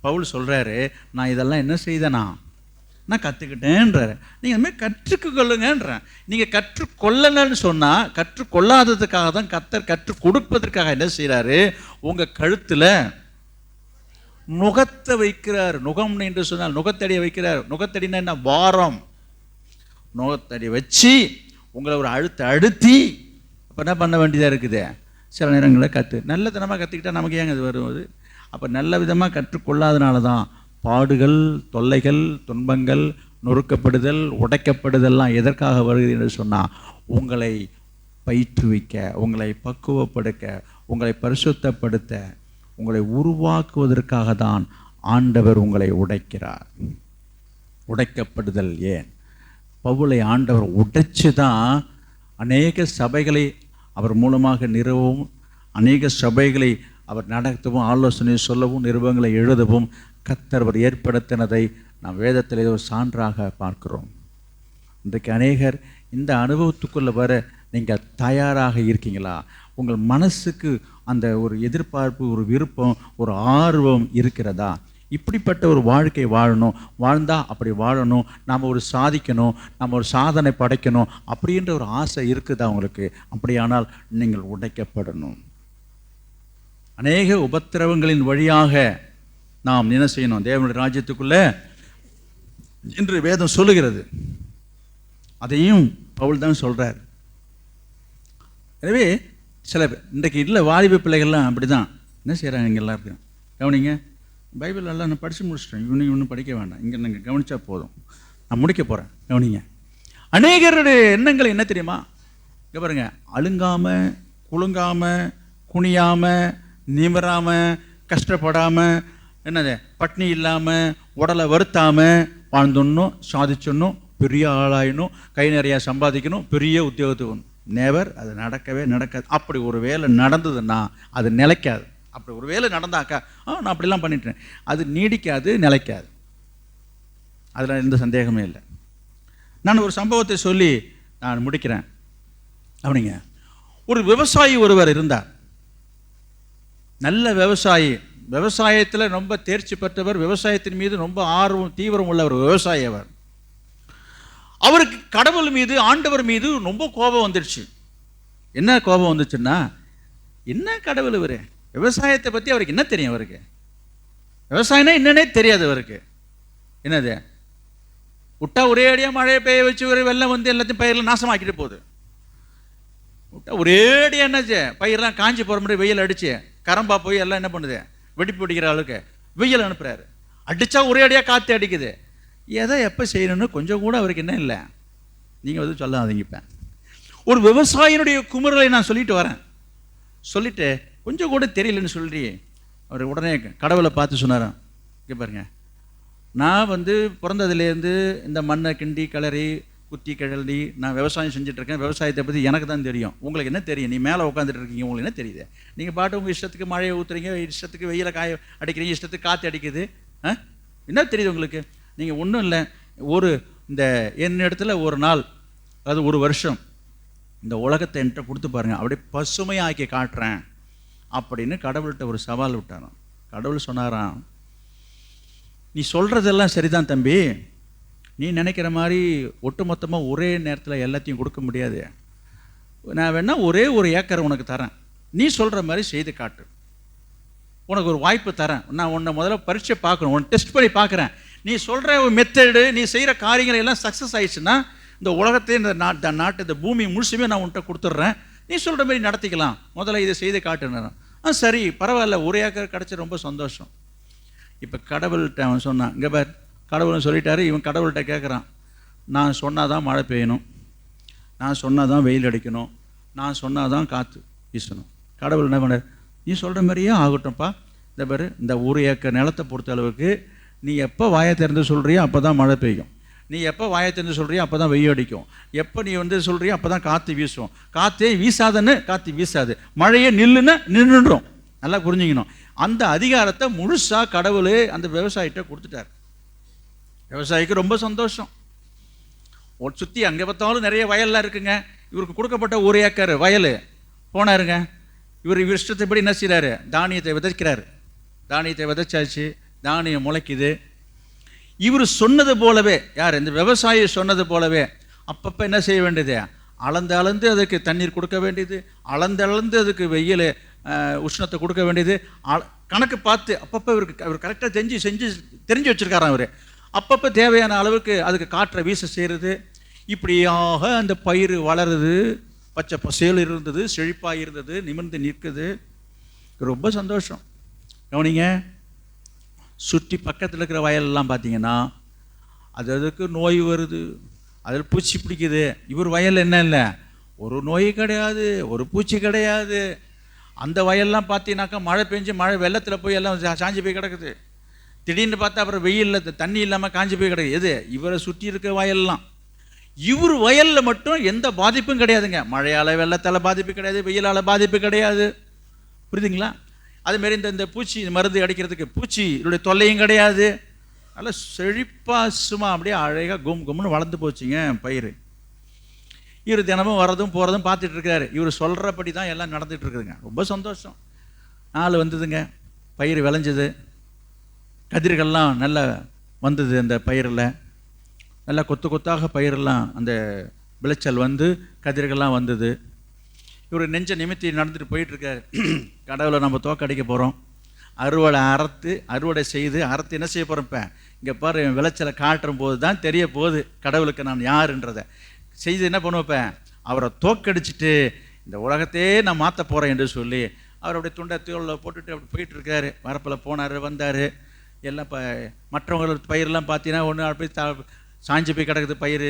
பவுல் சொல்கிறாரு, நான் இதெல்லாம் என்ன செய்தேனா, நான் கற்றுக்கிட்டேன்றாரு. நீங்கள் அதுமாதிரி கற்றுக்கொள்ளுங்கன்றேன். நீங்கள் கற்றுக்கொள்ளலன்னு சொன்னால், கற்றுக்கொள்ளாததுக்காக தான் கர்த்தர் கற்றுக் கொடுப்பதற்காக என்ன செய்கிறாரு, உங்கள் கழுத்தில் நுகத்தை வைக்கிறார். நுகம் என்று சொன்னால் நுகத்தடியை வைக்கிறார். நுகத்தடினா என்ன, வாரம். நுகத்தடி வச்சு உங்களை ஒரு அழுத்தி அப்போ என்ன பண்ண வேண்டியதாக இருக்குது. சில நேரங்களில் நல்லதனமாக கற்றுக்கிட்டால் நமக்கு ஏங்க அது வருவது. அப்போ நல்ல விதமாக கற்றுக்கொள்ளாதனால தான் பாடுகள், தொல்லைகள், துன்பங்கள், நொறுக்கப்படுதல், உடைக்கப்படுதல்லாம் எதற்காக வருகிறது என்று சொன்னால், உங்களை பயிற்றுவிக்க, உங்களை பக்குவப்படுத்த, உங்களை பரிசுத்தப்படுத்த, உங்களை உருவாக்குவதற்காக தான் ஆண்டவர் உங்களை உடைக்கிறார். உடைக்கப்படுதல் ஏன்? பவுலை ஆண்டவர் உடைச்சு தான் அநேக சபைகளை அவர் மூலமாக நிறுவவும், அநேக சபைகளை அவர் நடத்தவும், ஆலோசனை சொல்லவும், நிருபங்களை எழுதவும் கர்த்தர் அவர் ஏற்படுத்தினதை நாம் வேதத்தில் ஒரு சான்றாக பார்க்கிறோம். இன்றைக்கு அநேகர் இந்த அனுபவத்துக்குள்ளே வர நீங்கள் தயாராக இருக்கீங்களா? உங்கள் மனசுக்கு அந்த ஒரு எதிர்பார்ப்பு, ஒரு விருப்பம், ஒரு ஆர்வம் இருக்கிறதா? இப்படிப்பட்ட ஒரு வாழ்க்கை வாழணும், வாழ்ந்தால் அப்படி வாழணும், நாம் ஒரு சாதிக்கணும், நம்ம ஒரு சாதனை படைக்கணும் அப்படின்ற ஒரு ஆசை இருக்குதா உங்களுக்கு? அப்படியானால் நீங்கள் உடைக்கப்படணும். அநேக உபத்திரவங்களின் வழியாக நாம் என்ன செய்யணும்? தேவனுடைய ராஜ்யத்துக்குள்ளே என்று வேதம் சொல்லுகிறது. அதையும் பவுல் தான் சொல்கிறார். எனவே சில இன்றைக்கு இல்லை வாலிப பிள்ளைகள்லாம் அப்படி தான் என்ன செய்கிறாங்க இங்கே எல்லாருக்கும் கவனிங்க. பைபிள் எல்லாம் நான் படித்து முடிச்சிட்டேன், இன்னும் படிக்க வேண்டாம், இங்கே நீங்கள் கவனித்தா போதும், நான் முடிக்க போகிறேன். கவனிங்க, அநேகருடைய எண்ணங்கள் என்ன தெரியுமா? இங்கே பாருங்க, அழுங்காமல் குலுங்காமல் குனியாமல் நிமிராமல் கஷ்டப்படாமல் என்னது பட்னி இல்லாமல் உடலை வருத்தாமல் வாழ்ந்துடணும், சாதிச்சிடணும், பெரிய ஆளாயிடணும், கை நிறையா சம்பாதிக்கணும், பெரிய உத்தியோகத்துக்கு ஒன்று. நேவர், அது நடக்கவே நடக்காது. அப்படி ஒரு வேலை நடந்ததுன்னா அது நிலைக்காது. அப்படி ஒரு வேலை நடந்தாக்கா நான் அப்படிலாம் பண்ணிட்டேன், அது நீடிக்காது, நிலைக்காது. அதில் எந்த சந்தேகமே இல்லை. நான் ஒரு சம்பவத்தை சொல்லி நான் முடிக்கிறேன். அப்படிங்க, ஒரு விவசாயி ஒருவர் இருந்தார், நல்ல விவசாயி, விவசாயத்தில் ரொம்ப தேர்ச்சி பெற்றவர், விவசாயத்தின் மீது ரொம்ப ஆர்வம் தீவிரம் உள்ளவர் விவசாயி. அவருக்கு கடவுள் மீது, ஆண்டவர் மீது ரொம்ப கோபம் வந்துடுச்சு. என்ன கோபம் வந்துச்சுன்னா, என்ன கடவுள் இவரு, விவசாயத்தை பற்றி அவருக்கு என்ன தெரியும்? அவருக்கு விவசாயம்னா என்னன்னே தெரியாது. அவருக்கு என்னது விட்டா ஒரே அடியாக மழையை பெய்ய வச்சு ஒரு வெள்ளம் வந்து எல்லாத்தையும் பயிரெல்லாம் நாசமாக்கிட்டு போகுது. விட்டா ஒரே அடியாக என்னாச்சு, பயிரெல்லாம் காஞ்சி போகிற மாதிரி வெயில் அடிச்சு கரம்பா போய் எல்லாம் என்ன பண்ணுது, வெடிப்பு பிடிக்கிற அளவுக்கு வெயில் அனுப்புகிறாரு. அடித்தா ஒரே அடியாக காற்று அடிக்குது. எதை எப்போ செய்யணும்னு கொஞ்சம் கூட அவருக்கு என்ன இல்லை. நீங்கள் வந்து சொல்லாதீங்கப்ப. ஒரு விவசாயினுடைய குமுறலை நான் சொல்லிட்டு வரேன். சொல்லிட்டு கொஞ்சம் கூட தெரியலன்னு சொல்லி அவர் உடனே கடவுளை பார்த்து சொன்னாராம், இங்கே பாருங்க, நான் வந்து பிறந்ததுலேருந்து இந்த மண்ணை கிண்டி கிளறி குத்தி கிழடி நான் விவசாயம் செஞ்சுட்ருக்கேன். விவசாயத்தை பற்றி எனக்கு தான் தெரியும், உங்களுக்கு என்ன தெரியும்? நீ மேலே உட்காந்துட்டு இருக்கீங்க, உங்களுக்கு என்ன தெரியுது? நீங்கள் பாட்டு உங்கள் இஷ்டத்துக்கு மழையை ஊற்றுறீங்க, இஷ்டத்துக்கு வெயிலை காய அடிக்கிறீங்க, இஷ்டத்துக்கு காற்று அடிக்குது, என்ன தெரியுது உங்களுக்கு? நீங்கள் ஒன்றும் இல்லை, இந்த என் இடத்துல ஒரு நாள், அதாவது ஒரு வருஷம் இந்த உலகத்தை என்கிட்ட கொடுத்து பாருங்கள், அப்படியே பசுமையாக்கி காட்டுறேன் அப்படின்னு கடவுள்கிட்ட ஒரு சவால் விட்டாராம். கடவுள் சொன்னாராம், நீ சொல்கிறதெல்லாம் சரிதான் தம்பி, நீ நினைக்கிற மாதிரி ஒட்டுமொத்தமாக ஒரே நேரத்தில் எல்லாத்தையும் கொடுக்க முடியாது. நான் வேணா ஒரே ஒரு ஏக்கரை உனக்கு தரேன், நீ சொல்கிற மாதிரி செய்து காட்டு. உனக்கு ஒரு வாய்ப்பு தரேன், நான் உன்னை முதல்ல பரீட்சை பார்க்கணும், உன்னை டெஸ்ட் பண்ணி பார்க்குறேன். நீ சொல்கிற மெத்தடு, நீ செய்கிற காரியங்கள் எல்லாம் சக்ஸஸ் ஆயிடுச்சுன்னா இந்த உலகத்தை, இந்த நாட்டு, இந்த பூமி முழுசுமே நான் உன்கிட்ட கொடுத்துட்றேன், நீ சொல்கிற மாதிரி நடத்திக்கலாம், முதல்ல இதை செய்து காட்டுன்னு. சரி பரவாயில்ல, ஒரு ஏக்கர் கிடச்சி ரொம்ப சந்தோஷம். இப்போ கடவுள்கிட்ட அவன் சொன்னான், இங்கே பார், கடவுள்னு சொல்லிட்டாரு. இவன் கடவுள்கிட்ட கேட்குறான், நான் சொன்னால் தான் மழை பெய்யணும், நான் சொன்னால் தான் வெயில் அடிக்கணும், நான் சொன்னால் தான் காற்று வீசணும். கடவுள் என்ன பண்ணார், நீ சொல்கிற மாதிரியே ஆகட்டும்ப்பா. இந்த பாரு, இந்த ஒரு ஏக்கர் நிலத்தை பொறுத்த அளவுக்கு நீ எப்போ வாயை திறந்து சொல்கிறியோ அப்போ தான் மழை பெய்யும், நீ எப்போ வாயை திறந்து சொல்கிறியோ அப்போ தான் வெயில் அடிக்கும், எப்போ நீ வந்து சொல்கிறியோ அப்போ தான் காற்று வீசும், காற்றே வீசாதன்னு காற்று வீசாது, மழையே நில்லுன்னு நின்றுடும். நல்லா புரிஞ்சுக்கணும். அந்த அதிகாரத்தை முழுசாக கடவுள் அந்த விவசாயிகிட்ட கொடுத்துட்டார். விவசாயிக்கு ரொம்ப சந்தோஷம். ஒரு சுற்றி அங்கே பார்த்தாலும் நிறைய வயல்லாம் இருக்குங்க. இவருக்கு கொடுக்கப்பட்ட ஒரு ஏக்கர் வயல் போனாருங்க. இவர் இஷ்டத்தைப்படி என்ன செய்கிறாரு, தானியத்தை விதைக்கிறாரு. தானியத்தை விதைச்சாச்சு, தானியம் முளைக்குது. இவர் சொன்னது போலவே, யார், இந்த விவசாயி சொன்னது போலவே அப்பப்போ என்ன செய்ய வேண்டியது, அளந்து அளந்து அதுக்கு தண்ணீர் கொடுக்க வேண்டியது, அளந்து அளந்து அதுக்கு வெயில் உஷ்ணத்தை கொடுக்க வேண்டியது, கணக்கு பார்த்து அப்பப்போ இவர் கரெக்டாக தெரிஞ்சு வச்சுருக்காராம். அவர் அப்பப்போ தேவையான அளவுக்கு அதுக்கு காற்றை வீச செய்கிறது. இப்படியாக அந்த பயிர் வளருது, பச்சை பசேல் இருந்தது, செழிப்பாக இருந்தது, நிமிர்ந்து நிற்குது. ரொம்ப சந்தோஷம். கவனிங்க, சுற்றி பக்கத்தில் இருக்கிற வயலெல்லாம் பார்த்தீங்கன்னா அதுக்கு நோய் வருது, அதில் பூச்சி பிடிக்குது. இவர் வயல் என்ன இல்லை, ஒரு நோய் கிடையாது, ஒரு பூச்சி கிடையாது. அந்த வயல்லாம் பார்த்தீங்கன்னாக்கா மழை பெஞ்சு மழை வெள்ளத்தில் போய் எல்லாம் சாஞ்சி போய் கிடக்குது. திடீர்னு பார்த்தா அப்புறம் வெயிலில் தண்ணி இல்லாமல் காஞ்சி போய் கிடக்குது. எது, இவரை சுற்றி இருக்க வயல்லாம். இவர் வயலில் மட்டும் எந்த பாதிப்பும் கிடையாதுங்க. மழையால் வெள்ளத்தால் பாதிப்பு கிடையாது, வெயிலால் பாதிப்பு கிடையாது. புரியுதுங்களா? அதுமாரி இந்த பூச்சி மருந்து அடிக்கிறதுக்கு பூச்சி இதோடைய தொல்லையும் கிடையாது. நல்லா செழிப்பாக சும்மா அப்படியே அழகாக கும்னு வளர்ந்து போச்சுங்க பயிர். இவர் தினமும் வர்றதும் போகிறதும் பார்த்துட்டு இருக்காரு. இவர் சொல்கிறபடி தான் எல்லாம் நடந்துகிட்டு இருக்குதுங்க. ரொம்ப சந்தோஷம். நாள் வந்ததுங்க, பயிர் விளைஞ்சது, கதிர்கள்லாம் நல்லா வந்தது. அந்த பயிரில் நல்லா கொத்து கொத்தாக பயிரெல்லாம் அந்த விளைச்சல் வந்து கதிர்கள்லாம் வந்தது. இவர் நெஞ்ச நிமித்தி நடந்துட்டு போயிட்டுருக்காரு. கடவுளை நம்ம தோக்கடிக்க போகிறோம், அறுவடை செய்து அறுத்து என்ன செய்ய போகிறோம், இப்போ இங்கே பாரு விளைச்சலை காட்டுற போது தான் தெரிய போகுது கடவுளுக்கு நான் யாருன்றதை செய்து என்ன பண்ணுவேன், அவரை தோக்கடிச்சிட்டு இந்த உலகத்தையே நான் மாற்ற போகிறேன் என்று சொல்லி அவர் அப்படியே துண்டை தோளில் போட்டுட்டு அப்படி போயிட்டு இருக்காரு. வரப்பில் போனார், வந்தார். எல்லாம் மற்றவங்களோட பயிரெலாம் பார்த்தீங்கன்னா ஒன்று அப்படி சாஞ்சி போய் கிடக்குது பயிர்,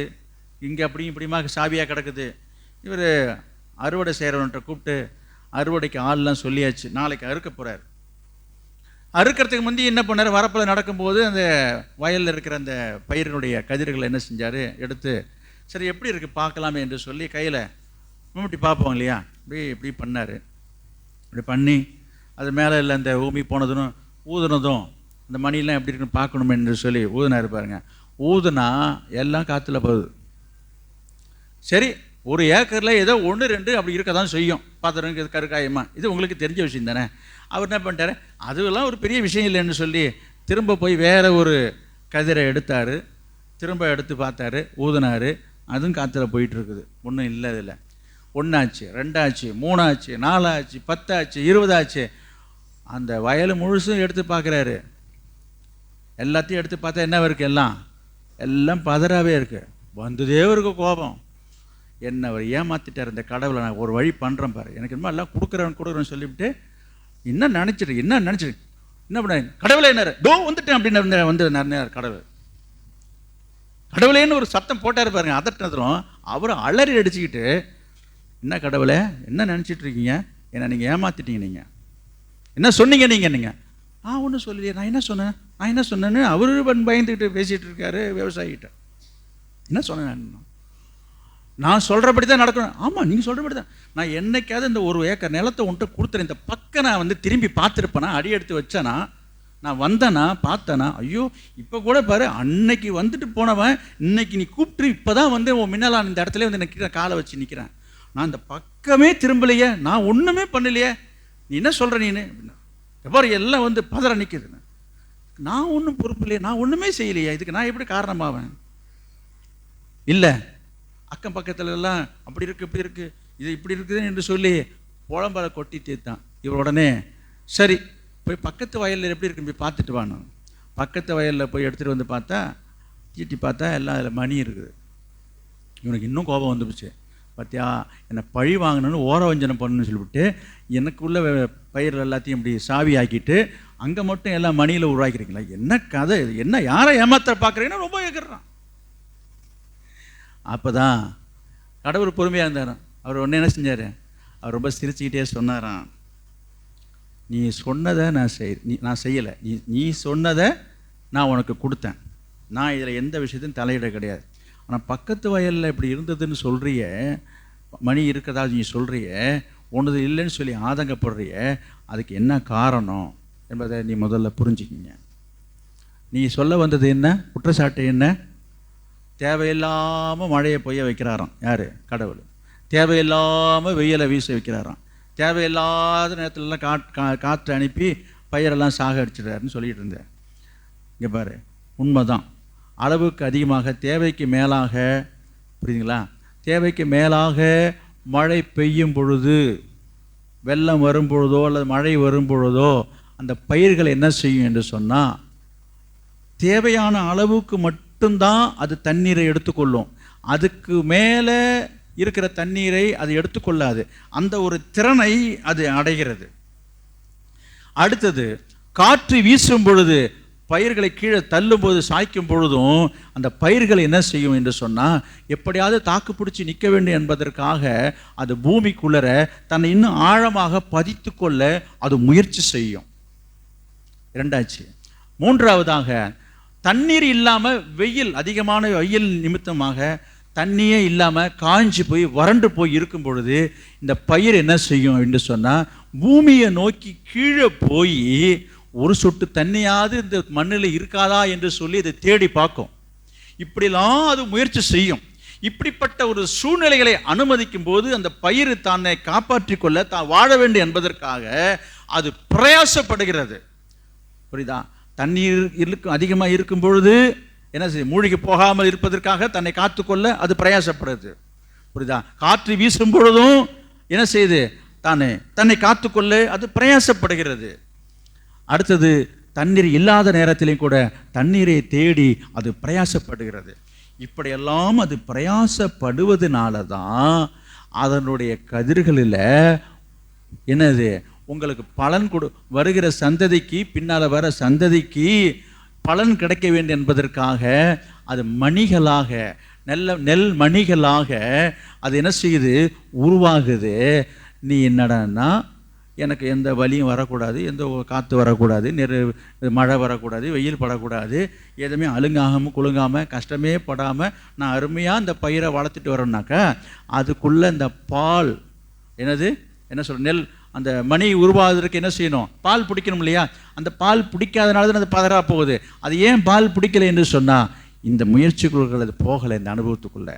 இங்கே அப்படியும் இப்படியுமா சாவியாக கிடக்குது. இவர் அறுவடை செய்கிறவன்ட்ட கூப்பிட்டு அறுவடைக்கு ஆள்லாம் சொல்லியாச்சு, நாளைக்கு அறுக்க போகிறார். அறுக்கிறதுக்கு முந்தி என்ன பண்ணார், வரப்பில் நடக்கும்போது அந்த வயலில் இருக்கிற அந்த பயிரினுடைய கதிர்களை என்ன செஞ்சார், எடுத்து சரி எப்படி இருக்குது பார்க்கலாமே என்று சொல்லி கையில் மும்முட்டி பார்ப்போம் இல்லையா, இப்படி பண்ணார். இப்படி பண்ணி அது மேலே இல்லை அந்த ஊமி போனதும் ஊதுனதும் அந்த மணிலாம் எப்படி இருக்குன்னு பார்க்கணுமே என்று சொல்லி ஊதுனாரு பாருங்க. ஊதுனா எல்லாம் காற்றுல போகுது. சரி, ஒரு ஏக்கரில் ஏதோ 1-2 அப்படி இருக்க தான் செய்யும், பார்த்துருங்க இது கருக்காயமா, இது உங்களுக்கு தெரிஞ்ச விஷயம் தானே. அவர் என்ன பண்ணிட்டாரு, அதுவெல்லாம் ஒரு பெரிய விஷயம் இல்லைன்னு சொல்லி திரும்ப போய் வேறு ஒரு கதிரை எடுத்தார். திரும்ப எடுத்து பார்த்தாரு, ஊதுனார், அதுவும் காற்றுல போயிட்டுருக்குது. ஒன்றும் இல்லை. இதில் 1 ஆச்சு, 2 ஆச்சு, 3 ஆச்சு, 4 ஆச்சு, 10 ஆச்சு, 20 ஆச்சு. அந்த வயல் முழுசும் எடுத்து பார்க்குறாரு. எல்லாத்தையும் எடுத்து பார்த்தா என்ன இருக்குது, எல்லாம் பதறாவே இருக்குது. வந்ததே இருக்கு கோபம். என்ன அவர் ஏமாற்றிட்டார் இந்த கடவுளை, நான் ஒரு வழி பண்ணுறேன் பாரு, எனக்கு என்ன எல்லாம் கொடுக்குறேன்னு சொல்லிவிட்டு என்ன நினச்சிட்டு என்ன பண்ண கடவுளை என்ன தோ வந்துட்டேன் அப்படின்னு வந்து கடவுள் கடவுளேன்னு ஒரு சத்தம் போட்டார் பாருங்க. அதட்டதும் அவர் அலறி அடிச்சுக்கிட்டு, என்ன கடவுளை என்ன நினச்சிட்டு இருக்கீங்க, என்ன நீங்கள் ஏமாற்றிட்டீங்க, நீங்கள் என்ன சொன்னீங்க, நீங்கள் ஒன்றும் சொல்லலையே, நான் என்ன சொன்னேன்னு அவரு பயந்துக்கிட்டு பேசிகிட்டு இருக்காரு விவசாயிகிட்ட. என்ன சொன்னேன், நான் சொல்கிறபடி தான் நடக்கணும். ஆமாம், நீங்கள் சொல்கிறபடி தான். நான் என்னைக்காவது இந்த 1 ஏக்கர் நிலத்தை உன்ட்டு கொடுத்துறேன், இந்த பக்கம் நான் வந்து திரும்பி பார்த்துருப்பேனா, அடி எடுத்து வச்சேனா, நான் வந்தேனா பார்த்தேனா, ஐயோ இப்போ கூட பாரு, அன்னைக்கு வந்துட்டு போனவன் இன்னைக்கு நீ கூப்பிட்டு இப்போ தான் வந்து உன் முன்னால் இந்த இடத்துல வந்து நிற்கிறேன், காலை வச்சு நிற்கிறேன், நான் இந்த பக்கமே திரும்பலையே, நான் ஒன்றுமே பண்ணலையே, நீ என்ன சொல்கிற நீன்னு அப்படின்னா, எவ்வாறு எல்லாம் வந்து பதற நிற்குது. நான் ஒன்றும் பொறுப்பு இல்லையே, நான் ஒன்றுமே செய்யலையே, இதுக்கு நான் எப்படி காரணமாவேன்? இல்லை, அக்கம் பக்கத்துல எல்லாம் அப்படி இருக்குது இப்படி இருக்குது இது இப்படி இருக்குது என்று சொல்லி புலம்பலை கொட்டி தீர்த்தான். இவர் உடனே சரி போய் பக்கத்து வயலில் எப்படி இருக்குன்னு போய் பார்த்துட்டு வாங்க. பக்கத்து வயலில் போய் எடுத்துகிட்டு வந்து பார்த்தா, தீட்டி பார்த்தா எல்லாம் அதில் மணி இருக்குது. இவனுக்கு இன்னும் கோபம் வந்துடுச்சு. பார்த்தியா, என்னை பழி வாங்கணுன்னு ஓரவஞ்சனம் பண்ணணும்னு சொல்லிவிட்டு எனக்குள்ள பயிர் எல்லாத்தையும் இப்படி சாவி ஆக்கிட்டு அங்கே மட்டும் எல்லாம் மணியில் உருவாக்கிறீங்களா, என்ன கதை, என்ன யாரை ஏமாத்த பார்க்குறீங்கன்னா ரொம்ப கேட்குறான். அப்போ தான் கடவுள் பொறுமையாக இருந்தாராம். அவர் ஒன்று என்ன செஞ்சார், அவர் ரொம்ப சிரிச்சுக்கிட்டே சொன்னாராம், நீ சொன்னதை நான் செய்யலை, நீ சொன்னதை நான் உனக்கு கொடுத்தேன், நான் இதில் எந்த விஷயத்தையும் தலையிட கிடையாது. ஆனால் பக்கத்து வயலில் இப்படி இருந்ததுன்னு சொல்கிறிய, மணி இருக்கதா நீ சொல்கிறிய, ஒன்று இல்லைன்னு சொல்லி ஆதங்கப்படுறிய, அதுக்கு என்ன காரணம் என்பதை நீ முதல்ல புரிஞ்சுக்கிங்க. நீ சொல்ல வந்தது என்ன, குற்றச்சாட்டு என்ன, தேவையில்லாமல் மழையை பொய்ய வைக்கிறாராம் யார், கடவுள். தேவையில்லாமல் வெயிலை வீச வைக்கிறாராம். தேவையில்லாத நேரத்துலலாம் காற்று அனுப்பி பயிரெல்லாம் சாக அடிச்சிடுறாருன்னு சொல்லிகிட்டு இருந்தேன். இங்கே பாரு, உண்மைதான். அளவுக்கு அதிகமாக தேவைக்கு மேலாக, புரியுதுங்களா, தேவைக்கு மேலாக மழை பெய்யும் பொழுது, வெள்ளம் வரும் பொழுதோ அல்லது மழை வரும் பொழுதோ அந்த பயிர்கள் என்ன செய்யும் என்று சொன்னால், தேவையான அளவுக்கு மட்டும்தான் அது தண்ணீரை எடுத்துக்கொள்ளும், அதுக்கு மேலே இருக்கிற தண்ணீரை அது எடுத்துக்கொள்ளாது. அந்த ஒரு திறனை அது அடைகிறது. அடுத்தது, காற்று வீசும் பொழுது பயிர்களை கீழே தள்ளும் போது, சாய்க்கும் பொழுதும் அந்த பயிர்கள் என்ன செய்யும் என்று சொன்னால், எப்படியாவது தாக்கு பிடிச்சி நிற்க வேண்டும் என்பதற்காக அது பூமிக்குள்ளர தன்னை இன்னும் ஆழமாக பதித்து கொள்ள அது முயற்சி செய்யும். இரண்டாச்சு. மூன்றாவதாக, தண்ணீர் இல்லாமல் வெயில், அதிகமான வெயில் நிமித்தமாக தண்ணியே இல்லாமல் காஞ்சி போய் வறண்டு போய் இருக்கும் பொழுது இந்த பயிர் என்ன செய்யும் என்று சொன்னால், பூமியை நோக்கி கீழே போய் ஒரு சொட்டு தண்ணியாவது இந்த மண்ணில் இருக்காதா என்று சொல்லி அதை தேடி பார்க்கும். இப்படிலாம் அது முயற்சி செய்யும். இப்படிப்பட்ட ஒரு சூழ்நிலைகளை அனுமதிக்கும் போது அந்த பயிர் தன்னை காப்பாற்றிக் கொள்ள தான் வாழ வேண்டும் என்பதற்காக அது பிரயாசப்படுகிறது. புரியுதா? தண்ணீர் அதிகமாக இருக்கும் பொழுது என்ன செய்யும், மூழ்கி போகாமல் இருப்பதற்காக தன்னை காத்துக்கொள்ள அது பிரயாசப்படுது. புரியுதா? காற்று வீசும் பொழுதும் என்ன செய்யுது, தன்னை காத்துக்கொள்ள அது பிரயாசப்படுகிறது. அடுத்தது, தண்ணீர் இல்லாத நேரத்திலையும் கூட தண்ணீரை தேடி அது பிரயாசப்படுகிறது. இப்படியெல்லாம் அது பிரயாசப்படுவதனால தான் அதனுடைய கதிர்களில் என்னது உங்களுக்கு பலன் வருகிற சந்ததிக்கு, பின்னால் வர சந்ததிக்கு பலன் கிடைக்க வேண்டும் என்பதற்காக அது மணிகளாக, நெல் மணிகளாக அது என்ன செய்யுது, உருவாகுது. நீ என்னடன்னா எனக்கு எந்த வலியும் வரக்கூடாது, எந்த காற்று வரக்கூடாது, மழை வரக்கூடாது, வெயில் படக்கூடாது, எதுவுமே அழுங்காமல் குலுங்காமல் கஷ்டமே படாமல் நான் அருமையாக இந்த பயிரை வளர்த்துட்டு வரேன்னாக்கா அதுக்குள்ளே இந்த பால் என்ன சொல்ற நெல் அந்த மணி உருவாவதற்கு என்ன செய்யணும், பால் பிடிக்கணும் இல்லையா? அந்த பால் பிடிக்காதனால தான் அது பதறா போகுது. அது ஏன் பால் பிடிக்கலை என்று சொன்னால் இந்த முயற்சிக்குள்ள அது போகலை, இந்த அனுபவத்துக்குள்ளே.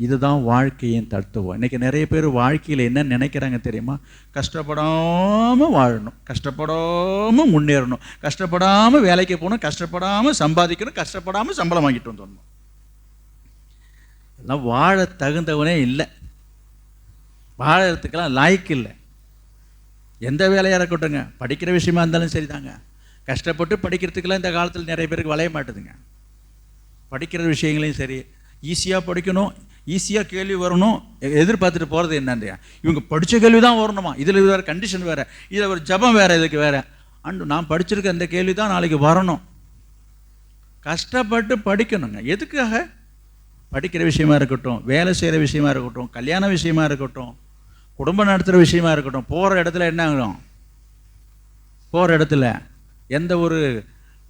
இதுதான் வாழ்க்கையின் தத்துவம். இன்றைக்கி நிறைய பேர் வாழ்க்கையில் என்ன நினைக்கிறாங்க தெரியுமா? கஷ்டப்படாமல் வாழணும், கஷ்டப்படாமல் முன்னேறணும், கஷ்டப்படாமல் வேலைக்கு போகணும், கஷ்டப்படாமல் சம்பாதிக்கணும், கஷ்டப்படாமல் சம்பளம் வாங்கிட்டு வந்துடணும். எல்லாம் வாழ தகுந்தவனே இல்லை, வாழறதுக்கெல்லாம் லாய்க்கு இல்லை. எந்த வேலையாக இருக்கட்டுங்க, படிக்கிற விஷயமா இருந்தாலும் சரிதாங்க. கஷ்டப்பட்டு படிக்கிறதுக்கெல்லாம் இந்த காலத்தில் நிறைய பேருக்கு வளைய மாட்டுதுங்க. படிக்கிற விஷயங்களையும் சரி, ஈஸியாக படிக்கணும், ஈஸியாக கேள்வி வரணும், எதிர்பார்த்துட்டு போகிறது என்னன்றியா, இவங்க படித்த கேள்வி தான் வரணுமா, இதில் வேறு கண்டிஷன் வேறு, இதில் ஒரு ஜபம் வேறு, இதுக்கு வேறு. நான் படிச்சிருக்க அந்த கேள்வி தான் நாளைக்கு வரணும். கஷ்டப்பட்டு படிக்கணுங்க. எதுக்காக? படிக்கிற விஷயமா இருக்கட்டும், வேலை செய்கிற விஷயமா இருக்கட்டும், கல்யாண விஷயமா இருக்கட்டும், குடும்பம் நடத்துகிற விஷயமா இருக்கட்டும், போகிற இடத்துல என்ன ஆகணும், போகிற இடத்துல எந்த ஒரு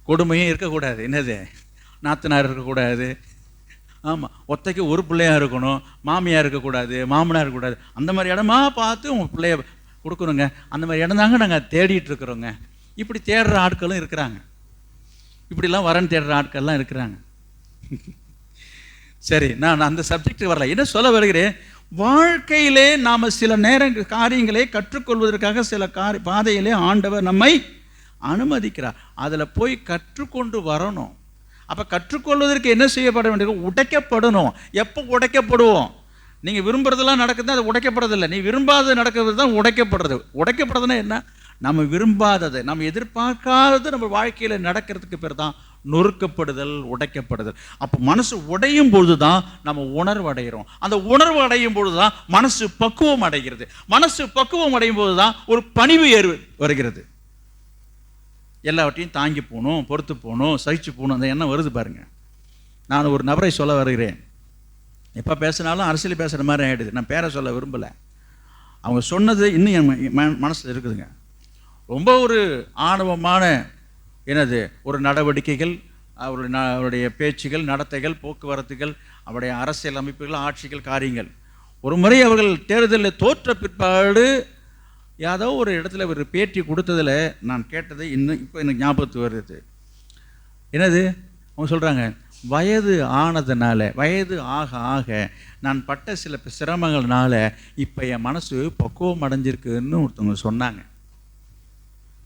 கொடுமையும் இருக்கக்கூடாது. என்னது, நாத்தனார் இருக்கக்கூடாது, ஆமாம், ஒத்தைக்கு ஒரு பிள்ளையாக இருக்கணும், மாமியார் இருக்கக்கூடாது, மாமனார் இருக்கக்கூடாது. அந்த மாதிரி இடமா பார்த்து உங்கள் பிள்ளைய கொடுக்கணுங்க. அந்த மாதிரி இடம் தாங்க நாங்கள் தேடிட்டு இருக்கிறோங்க. இப்படி தேடுற ஆட்களும் இருக்கிறாங்க, இப்படிலாம் வரன்னு தேடுற ஆட்கள்லாம் இருக்கிறாங்க. சரி, நான் அந்த சப்ஜெக்ட் வரல. என்ன சொல்ல வருகிறேன், வாழ்க்கையிலே நாம் சில காரியங்களை கற்றுக்கொள்வதற்காக சில பாதையிலே ஆண்டவர் நம்மை அனுமதிக்கிறார். அதில் போய் கற்றுக்கொண்டு வரணும். அப்போ கற்றுக்கொள்வதற்கு என்ன செய்யப்பட வேண்டியது? உடைக்கப்படணும். எப்போ உடைக்கப்படுவோம்? நீங்கள் விரும்புறதெல்லாம் நடக்குது, அது உடைக்கப்படுறதில்லை. நீ விரும்பாதது நடக்கிறது தான் உடைக்கப்படுறது. உடைக்கப்படுறதுன்னா என்ன? நம்ம விரும்பாதது, நம்ம எதிர்பார்க்காதது நம்ம வாழ்க்கையில் நடக்கிறதுக்கு பேர் தான் நொறுக்கப்படுதல், உடைக்கப்படுதல். அப்போ மனசு உடையும் பொழுது தான் நம்ம உணர்வு அடைகிறோம். அந்த உணர்வு அடையும் பொழுது தான் மனசு பக்குவம் அடைகிறது. மனசு பக்குவம் அடையும் போது தான் ஒரு பணிவு வருகிறது. எல்லாவற்றையும் தாங்கி போகணும், பொறுத்து போகணும், சகிச்சு போகணும், அந்த எண்ணம் வருது பாருங்க. நான் ஒரு நபரை சொல்ல வருகிறேன். எப்போ பேசினாலும் அரசியல் பேசுகிற மாதிரி ஆகிடுது. நான் பேரை சொல்ல விரும்பலை. அவங்க சொன்னது இன்னும் என் மனசில் இருக்குதுங்க. ரொம்ப ஒரு ஆணவமான ஒரு நடவடிக்கைகள், அவருடைய பேச்சுகள், நடத்தைகள், போக்குவரத்துகள், அவருடைய அரசியல் அமைப்புகள், ஆட்சிகள், காரியங்கள். ஒரு முறை அவர்கள் தேர்தலில் தோற்ற பிற்பாடு ஏதோ ஒரு இடத்துல ஒரு பேட்டி கொடுத்ததில் நான் கேட்டது இன்னும் இப்போ எனக்கு ஞாபகத்துக்கு வருது. என்னது, அவங்க சொல்கிறாங்க, வயது ஆனதுனால, வயது ஆக ஆக நான் பட்ட சில சிரமங்கள்னால இப்போ என் மனசு பக்குவம் அடைஞ்சிருக்குன்னு ஒருத்தவங்க சொன்னாங்க.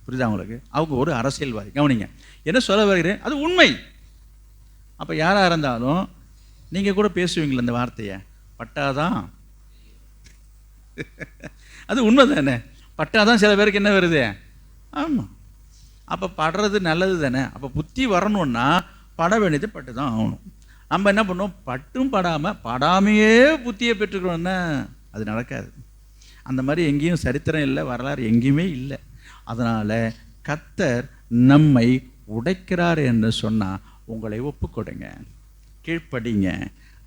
புரியுதா உங்களுக்கு? அவங்க ஒரு அரசியல்வாதி. கவனிங்க, என்ன சொல்ல வருகிறேன், அது உண்மை. அப்போ யாராக இருந்தாலும் நீங்கள் கூட பேசுவீங்களே அந்த வார்த்தையை, பட்டாதான். அது உண்மை தானே? பட்டாதான் சில பேருக்கு என்ன வருது? ஆமாம். அப்போ படுறது நல்லது தானே? அப்போ புத்தி வரணுன்னா பட வேண்டியது பட்டு தான் ஆகணும். நம்ம என்ன பண்ணுவோம், பட்டும் படாமையே புத்தியை பெற்றுக்கணும்னா அது நடக்காது. அந்த மாதிரி எங்கேயும் சரித்திரம் இல்லை, வரலாறு எங்கேயுமே இல்லை. அதனால் கர்த்தர் நம்மை உடைக்கிறார் என்று சொன்னால் உங்களை ஒப்புக்கொடுங்க, கீழ்ப்படிங்க.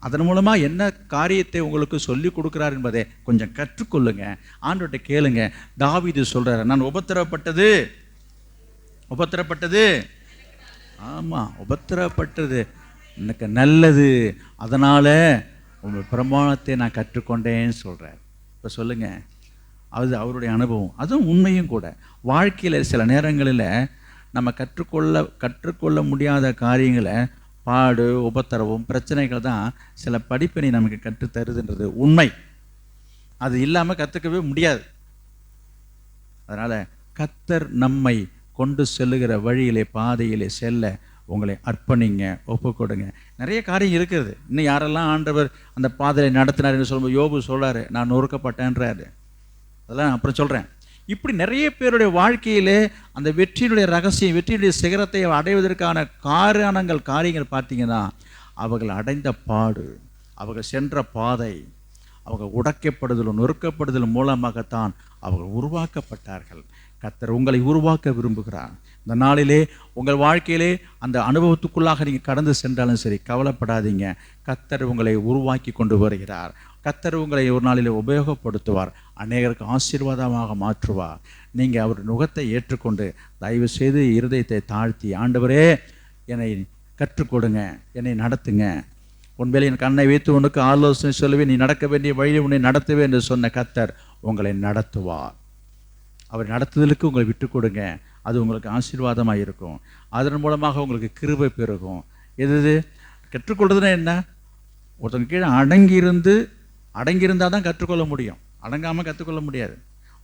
அதன் மூலமாக என்ன காரியத்தை உங்களுக்கு சொல்லி கொடுக்குறார் என்பதை கொஞ்சம் கற்றுக்கொள்ளுங்க, ஆண்டவர்கிட்ட கேளுங்க. தாவீது சொல்கிறார், நான் உபத்திரப்பட்டது, ஆமாம், உபத்திரப்பட்டது எனக்கு நல்லது, அதனால் உங்கள் பிரமாணத்தை நான் கற்றுக்கொண்டேன்னு சொல்கிறார். இப்போ சொல்லுங்கள், அது அவருடைய அனுபவம், அதுவும் உண்மையும் கூட. வாழ்க்கையில் சில நேரங்களில் நம்ம கற்றுக்கொள்ள முடியாத காரியங்களை, பாடு, உபத்திரவம், பிரச்சனைகள் தான் சில படிப்பினை நமக்கு கற்றுத்தருதுன்றது உண்மை. அது இல்லாமல் கற்றுக்கவே முடியாது. அதனால் கர்த்தர் நம்மை கொண்டு செல்லுகிற வழியிலே, பாதையிலே செல்ல உங்களை அர்ப்பணிங்க, ஒப்புக்கொடுங்க. நிறைய காரியம் இருக்கிறது. இன்னும் யாரெல்லாம் ஆண்டவர் அந்த பாதையை நடத்தினார்னு சொல்லும்போது யோபு சொல்கிறாரு, நான் நொறுக்கப்பட்டேன்றாரு. அதெல்லாம் அப்புறம் சொல்கிறேன். இப்படி நிறைய பேருடைய வாழ்க்கையிலே அந்த வெற்றியினுடைய ரகசியம், வெற்றியினுடைய சிகரத்தை அடைவதற்கான காரியங்கள் பார்த்தீங்கன்னா அவர்கள் அடைந்த பாடு, அவர்கள் சென்ற பாதை, அவங்க உடைக்கப்படுதலும் நொறுக்கப்படுதலும் மூலமாகத்தான் அவர்கள் உருவாக்கப்பட்டார்கள். கர்த்தர் உங்களை உருவாக்க விரும்புகிறார். இந்த நாளிலே உங்கள் வாழ்க்கையிலே அந்த அனுபவத்துக்குள்ளாக நீங்கள் கடந்து சென்றாலும் சரி, கவலைப்படாதீங்க. கர்த்தர் உங்களை உருவாக்கி கொண்டு வருகிறார். கர்த்தர் உங்களை ஒரு நாளிலே உபயோகப்படுத்துவார், அநேகருக்கு ஆசீர்வாதமாக மாற்றுவார். நீங்கள் அவர் நுகத்தை ஏற்றுக்கொண்டு தயவு செய்து இருதயத்தை தாழ்த்தி, ஆண்டவரே என்னை கற்றுக் கொடுங்க, என்னை நடத்துங்க, உண்மையிலே என் கண்ணை வைத்து உனக்கு ஆலோசனை சொல்லுவேன், நீ நடக்க வேண்டிய வழியை உன்னை நடத்துவேன் என்று சொன்ன கர்த்தர் உங்களை நடத்துவார். அவர் நடத்துதலுக்கு உங்களை விட்டு கொடுங்க, அது உங்களுக்கு ஆசீர்வாதமாக இருக்கும். அதன் மூலமாக உங்களுக்கு கிருபை பெருகும். எது கற்றுக்கொள்றதுன்னா என்ன? ஒருத்தவங்க கீழே அடங்கியிருந்தால் தான் கற்றுக்கொள்ள முடியும், அடங்காமல் கற்றுக்கொள்ள முடியாது.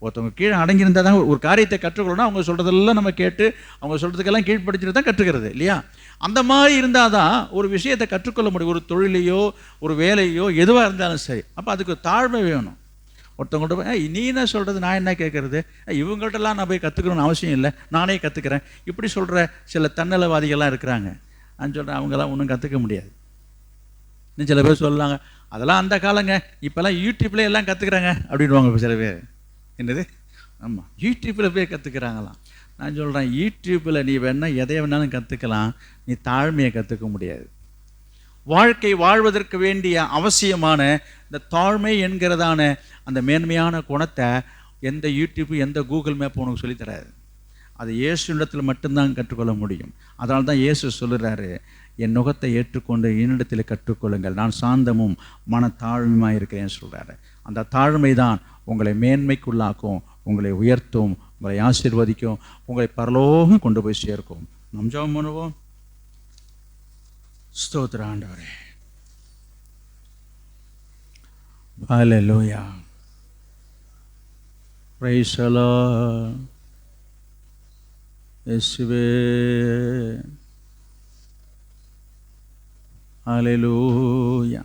ஒருத்தவங்க கீழே அடங்கியிருந்தால் தான் ஒரு காரியத்தை கற்றுக்கொள்ளணும். அவங்க சொல்கிறதெல்லாம் நம்ம கேட்டு அவங்க சொல்கிறதுக்கெல்லாம் கீழ்ப்படுத்திட்டு தான் கற்றுக்கிறது இல்லையா? அந்த மாதிரி இருந்தால் தான் ஒரு விஷயத்தை கற்றுக்கொள்ள முடியும். ஒரு தொழிலையோ ஒரு வேலையோ எதுவாக இருந்தாலும் சரி. அப்போ அதுக்கு தாழ்மை வேணும். ஒருத்தவங்கள்ட்ட போய் நீ என்ன சொல்கிறது, நான் என்ன கேட்குறது, இவங்கள்ட்டலாம் நான் போய் கற்றுக்கணும்னு அவசியம் இல்லை, நானே கற்றுக்கிறேன், இப்படி சொல்கிற சில தன்னலவாதிகள்லாம் இருக்கிறாங்க. நான் சொல்கிறேன், அவங்களாம் ஒன்றும் கற்றுக்க முடியாது. இன்னும் சில பேர் சொல்லலாங்க, அதெல்லாம் அந்த காலங்க, இப்போல்லாம் யூடியூப்ல எல்லாம் கற்றுக்குறாங்க அப்படின்வாங்க சில பேர். என்னது? ஆமாம், யூடியூப்பில் போய் கற்றுக்கிறாங்களாம். நான் சொல்கிறேன், யூடியூப்பில் நீ வேணால் எதை வேணாலும் கற்றுக்கலாம், நீ தாழ்மையை கற்றுக்க முடியாது. வாழ்க்கை வாழ்வதற்கு வேண்டிய அவசியமான இந்த தாழ்மை என்கிறதான அந்த மேன்மையான குணத்தை எந்த யூடியூப் எந்த கூகுள் மேப் உனக்கு சொல்லித்தராது. அது இயேசுவிடத்தில் மட்டும்தான் கற்றுக்கொள்ள முடியும். அதனால தான் இயேசு சொல்லுறாரு, என் நுகத்தை ஏற்றுக்கொண்டு என்னிடத்தில் கற்றுக்கொள்ளுங்கள், நான் சாந்தமும் மன தாழ்மையாக இருக்கிறேன்னு சொல்கிறாரு. அந்த தாழ்மை தான் உங்களை மேன்மைக்குள்ளாக்கும், உங்களை உயர்த்தும், உங்களை ஆசீர்வதிக்கும், உங்களை பரலோகம் கொண்டு போய் சேர்க்கும். நம் ஜெபம் பண்ணுவோம். ஸ்தோத்திர ஆண்டவரே, ஹல்லேலூயா, பிரைஸ் தி லார்ட். இயேசுவே, ஹல்லேலூயா,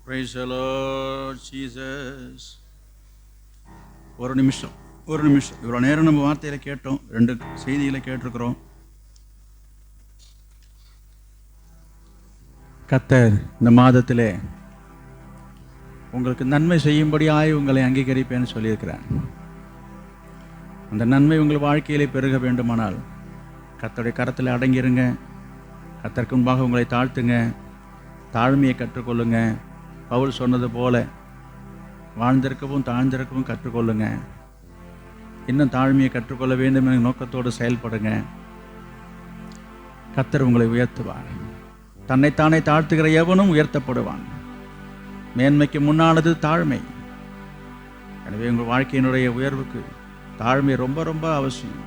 பிரைஸ் தி லார்ட் ஜீசஸ். ஒரு நிமிஷம் இவ்வளோ நேரம் நம்ம வார்த்தையில் கேட்டோம், 2 செய்திகளை கேட்டிருக்கிறோம். கர்த்தர் இந்த மாதத்திலே உங்களுக்கு நன்மை செய்யும்படியாய் உங்களை அங்கீகரிப்பேன்னு சொல்லியிருக்கிறார். அந்த நன்மை உங்கள் வாழ்க்கையிலே பெருக வேண்டுமானால் கர்த்தருடைய கரத்தில் அடங்கிருங்க. கர்த்தருக்கு முன்பாக உங்களை தாழ்த்துங்க, தாழ்மையை கற்றுக்கொள்ளுங்க. பவுல் சொன்னது போல வாழ்ந்திருக்கவும் தாழ்ந்திருக்கவும் கற்றுக்கொள்ளுங்க. இன்னும் தாழ்மையை கற்றுக்கொள்ள வேண்டும் என்ற நோக்கத்தோடு செயல்படுங்க. கர்த்தர் உங்களை உயர்த்துவார். தன்னைத்தானே தாழ்த்துகிற எவனும் உயர்த்தப்படுவான். மேன்மைக்கு முன்னானது தாழ்மை. எனவே உங்கள் வாழ்க்கையினுடைய உயர்வுக்கு தாழ்மை ரொம்ப ரொம்ப அவசியம்.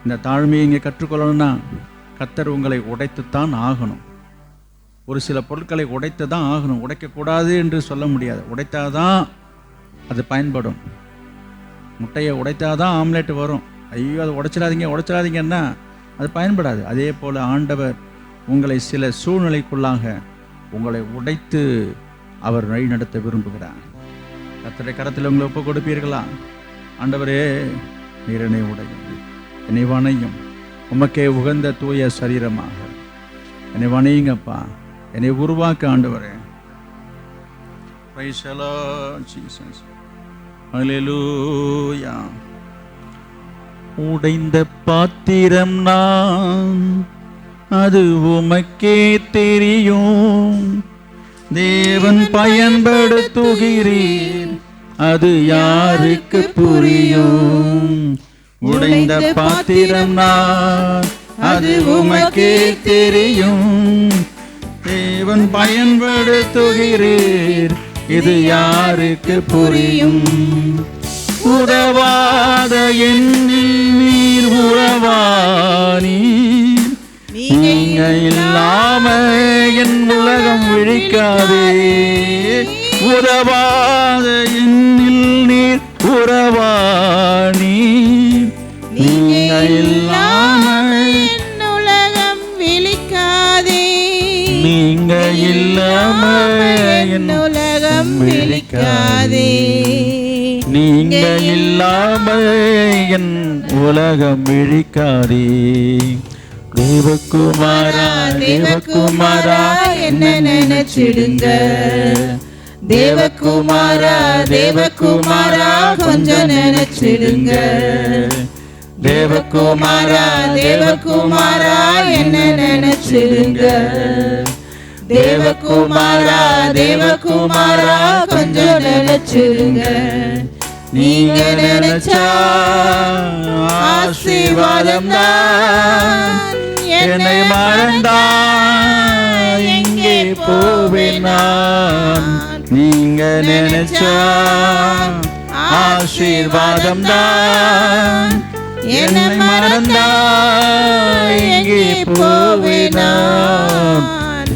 இந்த தாழ்மையை இங்கே கற்றுக்கொள்ளணும்னா கர்த்தர் உங்களை உடைத்துத்தான் ஆகணும். ஒரு சில பொருட்களை உடைத்து தான் ஆகணும், உடைக்கக்கூடாது என்று சொல்ல முடியாது. உடைத்தாதான் அது பயன்படும். முட்டையை உடைத்தாதான் ஆம்லெட் வரும். ஐயோ அதை உடைச்சிடாதீங்கன்னா அது பயன்படாது. அதே போல் ஆண்டவர் உங்களை சில சூழ்நிலைக்குள்ளாக உங்களை உடைத்து அவர் வழி நடத்த விரும்புகிறார். கர்த்தருடைய கரத்தில் உங்களை ஒப்பு கொடுப்பீர்களா? ஆண்டவரே, நீர் என்னை உடையும், என்னை வணையும், உமக்கே உகந்த தூய சரீரமாக என்னை வணையுங்கப்பா, என்னை உருவாக்க ஆண்டவரே. Praise the lord Jesus. Hallelujah. உடைந்த பாத்திரம் நான், அது உமக்கே தெரியும். தேவன் பயன்படுத்துகிறீர், அது யாருக்கு புரியும்? உடைந்த பாத்திரம் நான், அது உமக்கே தெரியும். தேவன் பயன்படுத்துகிறீர், இது யாருக்கு புரியும்? உறவாத என்னில் நீர் உறவானீர், நீங்க இல்லாம என் உலகம் விழிக்காதே. உறவாத என்னில் நீர் உறவானீர், நீங்க இல்லாம என் உலகம் விழிக்காதே. நீங்க இல்லாம என் உலகம் விழிக்காதே. நீங்க இல்லாம என் உலகம் விழிக்காதே. தேவகுமாரா தேவகுமாரா என்ன நினைச்சிடுங்க. தேவகுமாரா தேவகுமாரா கொஞ்சம் நினைச்சிடுங்க. தேவகுமாரா தேவகுமாரா என்ன நினைச்சிடுங்க. தேவகுமாரா தேவகுமாரா கொஞ்சம் நினைச்சிடுங்க. நீங்க நினைச்சா ஆசீர்வாதம் தான். என்னை மறந்தா எங்கே போவேன் நான். நீங்க நினைச்சா ஆசீர்வாதம் தான். என்னை மறந்தா எங்கே போவேன் நான்.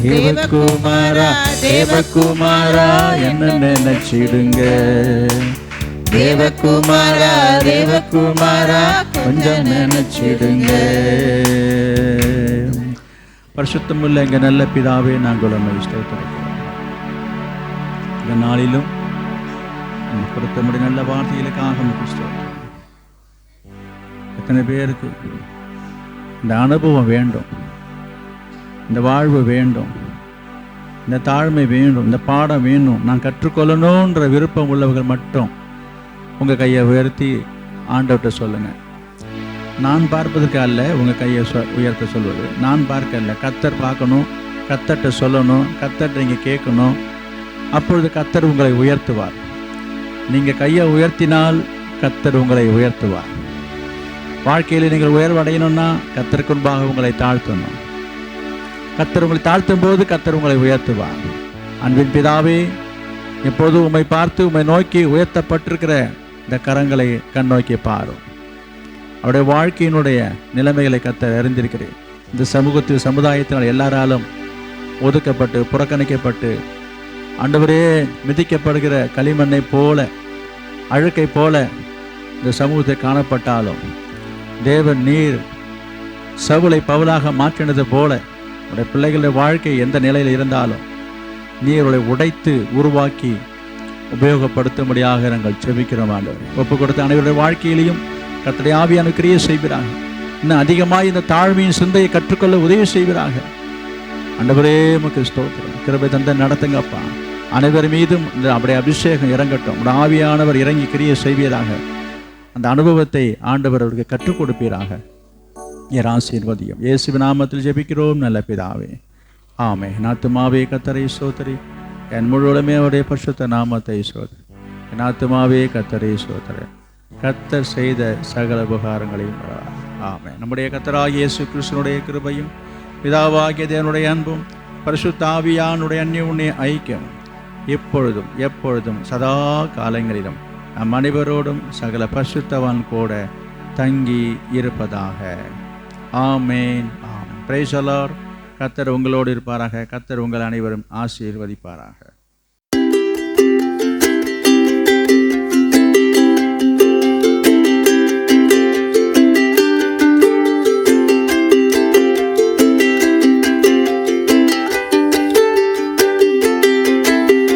தேவகுமாரா தேவகுமாரா என்ன நினைச்சிடுங்க. தேவகுமாரா தேவகுமாரா கொஞ்சம் நினைச்சிடுங்க. பரிசுத்தமுள்ள எங்க நல்ல பிதாவே, நாங்கள் உம்மை ஸ்தோத்திரிக்கிறோம். இந்த நாளிலும் கொடுத்த முடிய நல்ல வார்த்தைகளுக்காக உமக்கு ஸ்தோத்திரம். எத்தனை பேருக்கு இந்த அனுபவம் வேண்டும், இந்த வாழ்வு வேண்டும், இந்த தாழ்மை வேண்டும், இந்த பாடம் வேணும், நான் கற்றுக்கொள்ளணுன்ற விருப்பம் உள்ளவர்கள் மட்டும் உங்கள் கையை உயர்த்தி ஆண்டவர்கிட்ட சொல்லுங்கள். நான் பார்ப்பதற்கு அல்ல உங்கள் கையை உயர்த்த சொல்வது. நான் பார்க்க அல்ல, கர்த்தர் பார்க்கணும், கர்த்தர்கிட்ட சொல்லணும், கர்த்தர்கிட்ட நீங்கள் கேட்கணும். அப்பொழுது கர்த்தர் உங்களை உயர்த்துவார். நீங்கள் கையை உயர்த்தினால் கர்த்தர் உங்களை உயர்த்துவார். வாழ்க்கையில் நீங்கள் உயர்வடையணும்னா கர்த்தருக்கு முன்பாக உங்களை தாழ்த்தணும். கர்த்தர் உங்களை தாழ்த்தும் போது கர்த்தர் உங்களை உயர்த்துவார். அன்பின் பிதாவே, இப்போது உம்மை பார்த்து உம்மை நோக்கி உயர்த்தப்பட்டிருக்கிற இந்த கரங்களை கண் நோக்கி பாரும். அவருடைய வாழ்க்கையினுடைய நிலைமைகளை கர்த்தர் அறிந்திருக்கிறேன். இந்த சமூகத்தில் சமுதாயத்தினால் எல்லாராலும் ஒதுக்கப்பட்டு புறக்கணிக்கப்பட்டு ஆண்டவரே மிதிக்கப்படுகிற களிமண்ணை போல, அழுக்கை போல இந்த சமூகத்தை காணப்பட்டாலும் தேவன் நீர் சவுலை பவுலாக மாற்றினது போல உடைய பிள்ளைகளுடைய வாழ்க்கை எந்த நிலையில் இருந்தாலும் நீரை உடைத்து உருவாக்கி உபயோகப்படுத்தும்படியாக நாங்கள் செபிக்கிறோம். ஆண்டவரே, ஒப்பு கொடுத்த அனைவருடைய வாழ்க்கையிலையும் கர்த்தருடைய ஆவியான கிரியை செய்கிறாங்க. இன்னும் அதிகமாக இந்த தாழ்மையின் சிந்தையை கற்றுக்கொள்ள உதவி செய்கிறாங்க. ஆண்டவரே உமக்கு ஸ்தோத்திரம். கிருபை தந்த நடத்துங்கப்பா. அனைவர் மீதும் இந்த அப்படியே அபிஷேகம் இறங்கட்டும். உடைய ஆவியானவர் இறங்கி கிரியை செய்வீராக. அந்த அனுபவத்தை ஆண்டவர் அவருக்கு கற்றுக் கொடுப்பீராக. என் ஆசீர்வதியும் இயேசுவின் நாமத்தில் ஜெபிக்கிறோம் நல்ல பிதாவே, ஆமென். ஆத்துமாவே கர்த்தரை ஸ்தோத்திரி, என் முழுவதுமே அவருடைய பரிசுத்த நாமத்தை ஸ்தோத்திரி. என் ஆத்துமாவே கர்த்தரை ஸ்தோத்திரி, கர்த்தர் செய்த சகல உபகாரங்களையும் ஆமென். நம்முடைய கர்த்தராகிய இயேசு கிறிஸ்துவினுடைய கிருபையும் பிதாவாகிய தேவனுடைய அன்பும் பரிசுத்த ஆவியானுடைய அந்யோன்ய ஐக்கியம் இப்பொழுதும் எப்பொழுதும் சதா காலங்களிலும் நம் அனைவரோடும் சகல பரிசுத்தவான் கூட தங்கி இருப்பதாக. Amen. Amen. Praise the lord. கர்த்தர் உங்களோடு இருப்பாராக. கர்த்தர் உங்கள் அனைவரும் ஆசீர்வதிப்பாராக.